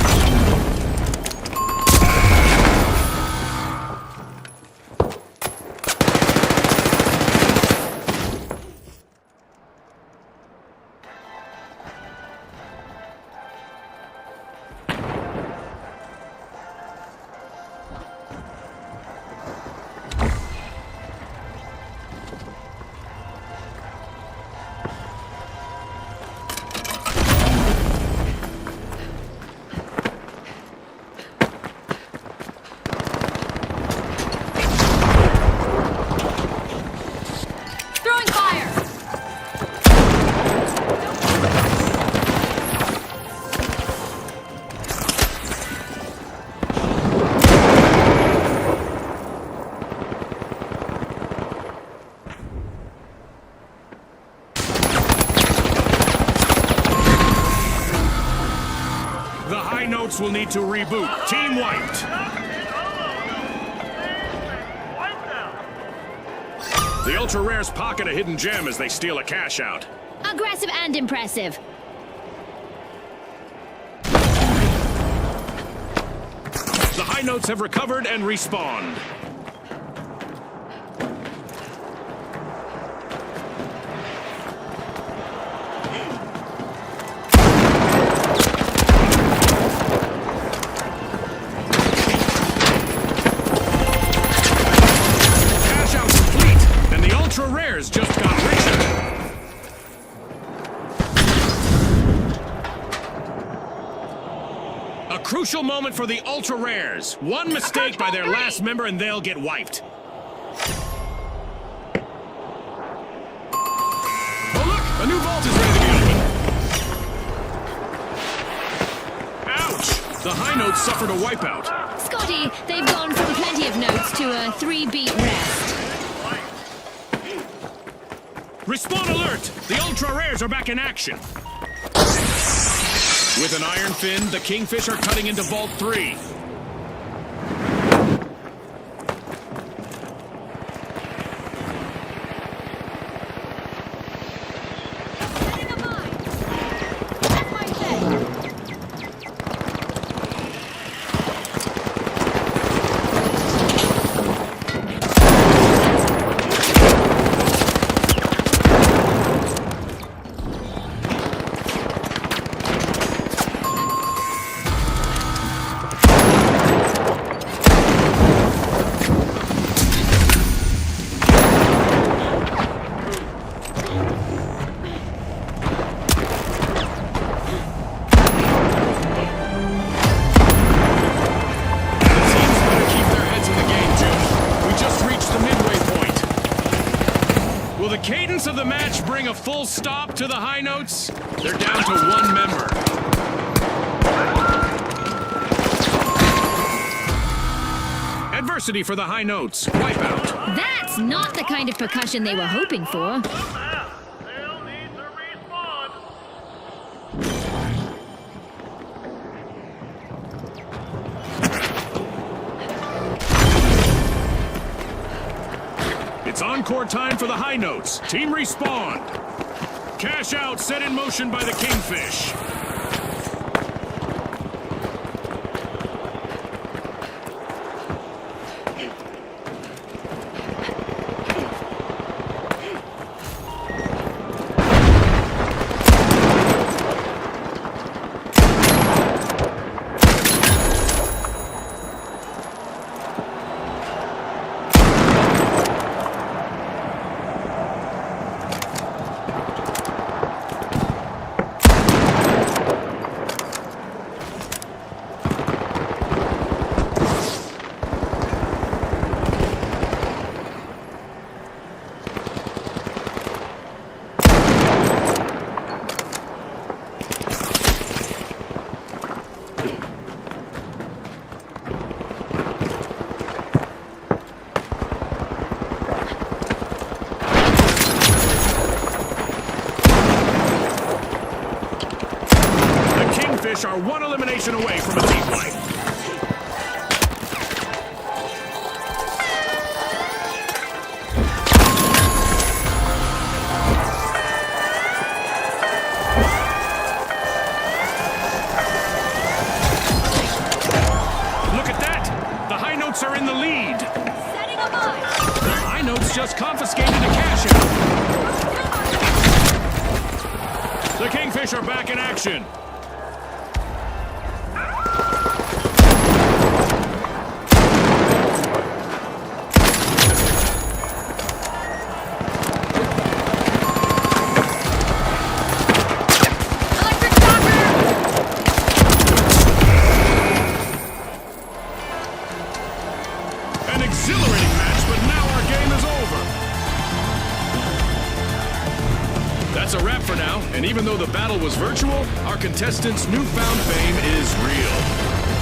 notes will need to reboot. Team wiped. Wiped out. The ultra rares pocket a hidden gem as they steal a cash out. Aggressive and impressive. The high notes have recovered and respawned. Cash out complete, and the ultra rares just got richer. A crucial moment for the ultra rares. One mistake by their last member and they'll get wiped. Oh look, a new vault is ready to be opened. Ouch! The high notes suffered a wipeout. Scotty, they've gone from plenty of notes to a 3-beat rest. Respawn alert! The ultra rares are back in action. With an iron fin, the Kingfish are cutting into Vault 3. Will the cadence of the match bring a full stop to the high notes? They're down to one member. Adversity for the high notes. Wipeout. That's not the kind of percussion they were hoping for. They'll need to respawn. It's encore time for the high notes. Team respawned. Cash out set in motion by the Kingfish. Are one elimination away from a team wipe. Look at that! The high notes are in the lead. Setting a mine. The high notes just confiscated a cash out. The Kingfish are back in action. An exhilarating match, but now our game is over. That's a wrap for now, and even though the battle was virtual, our contestants' newfound fame is real.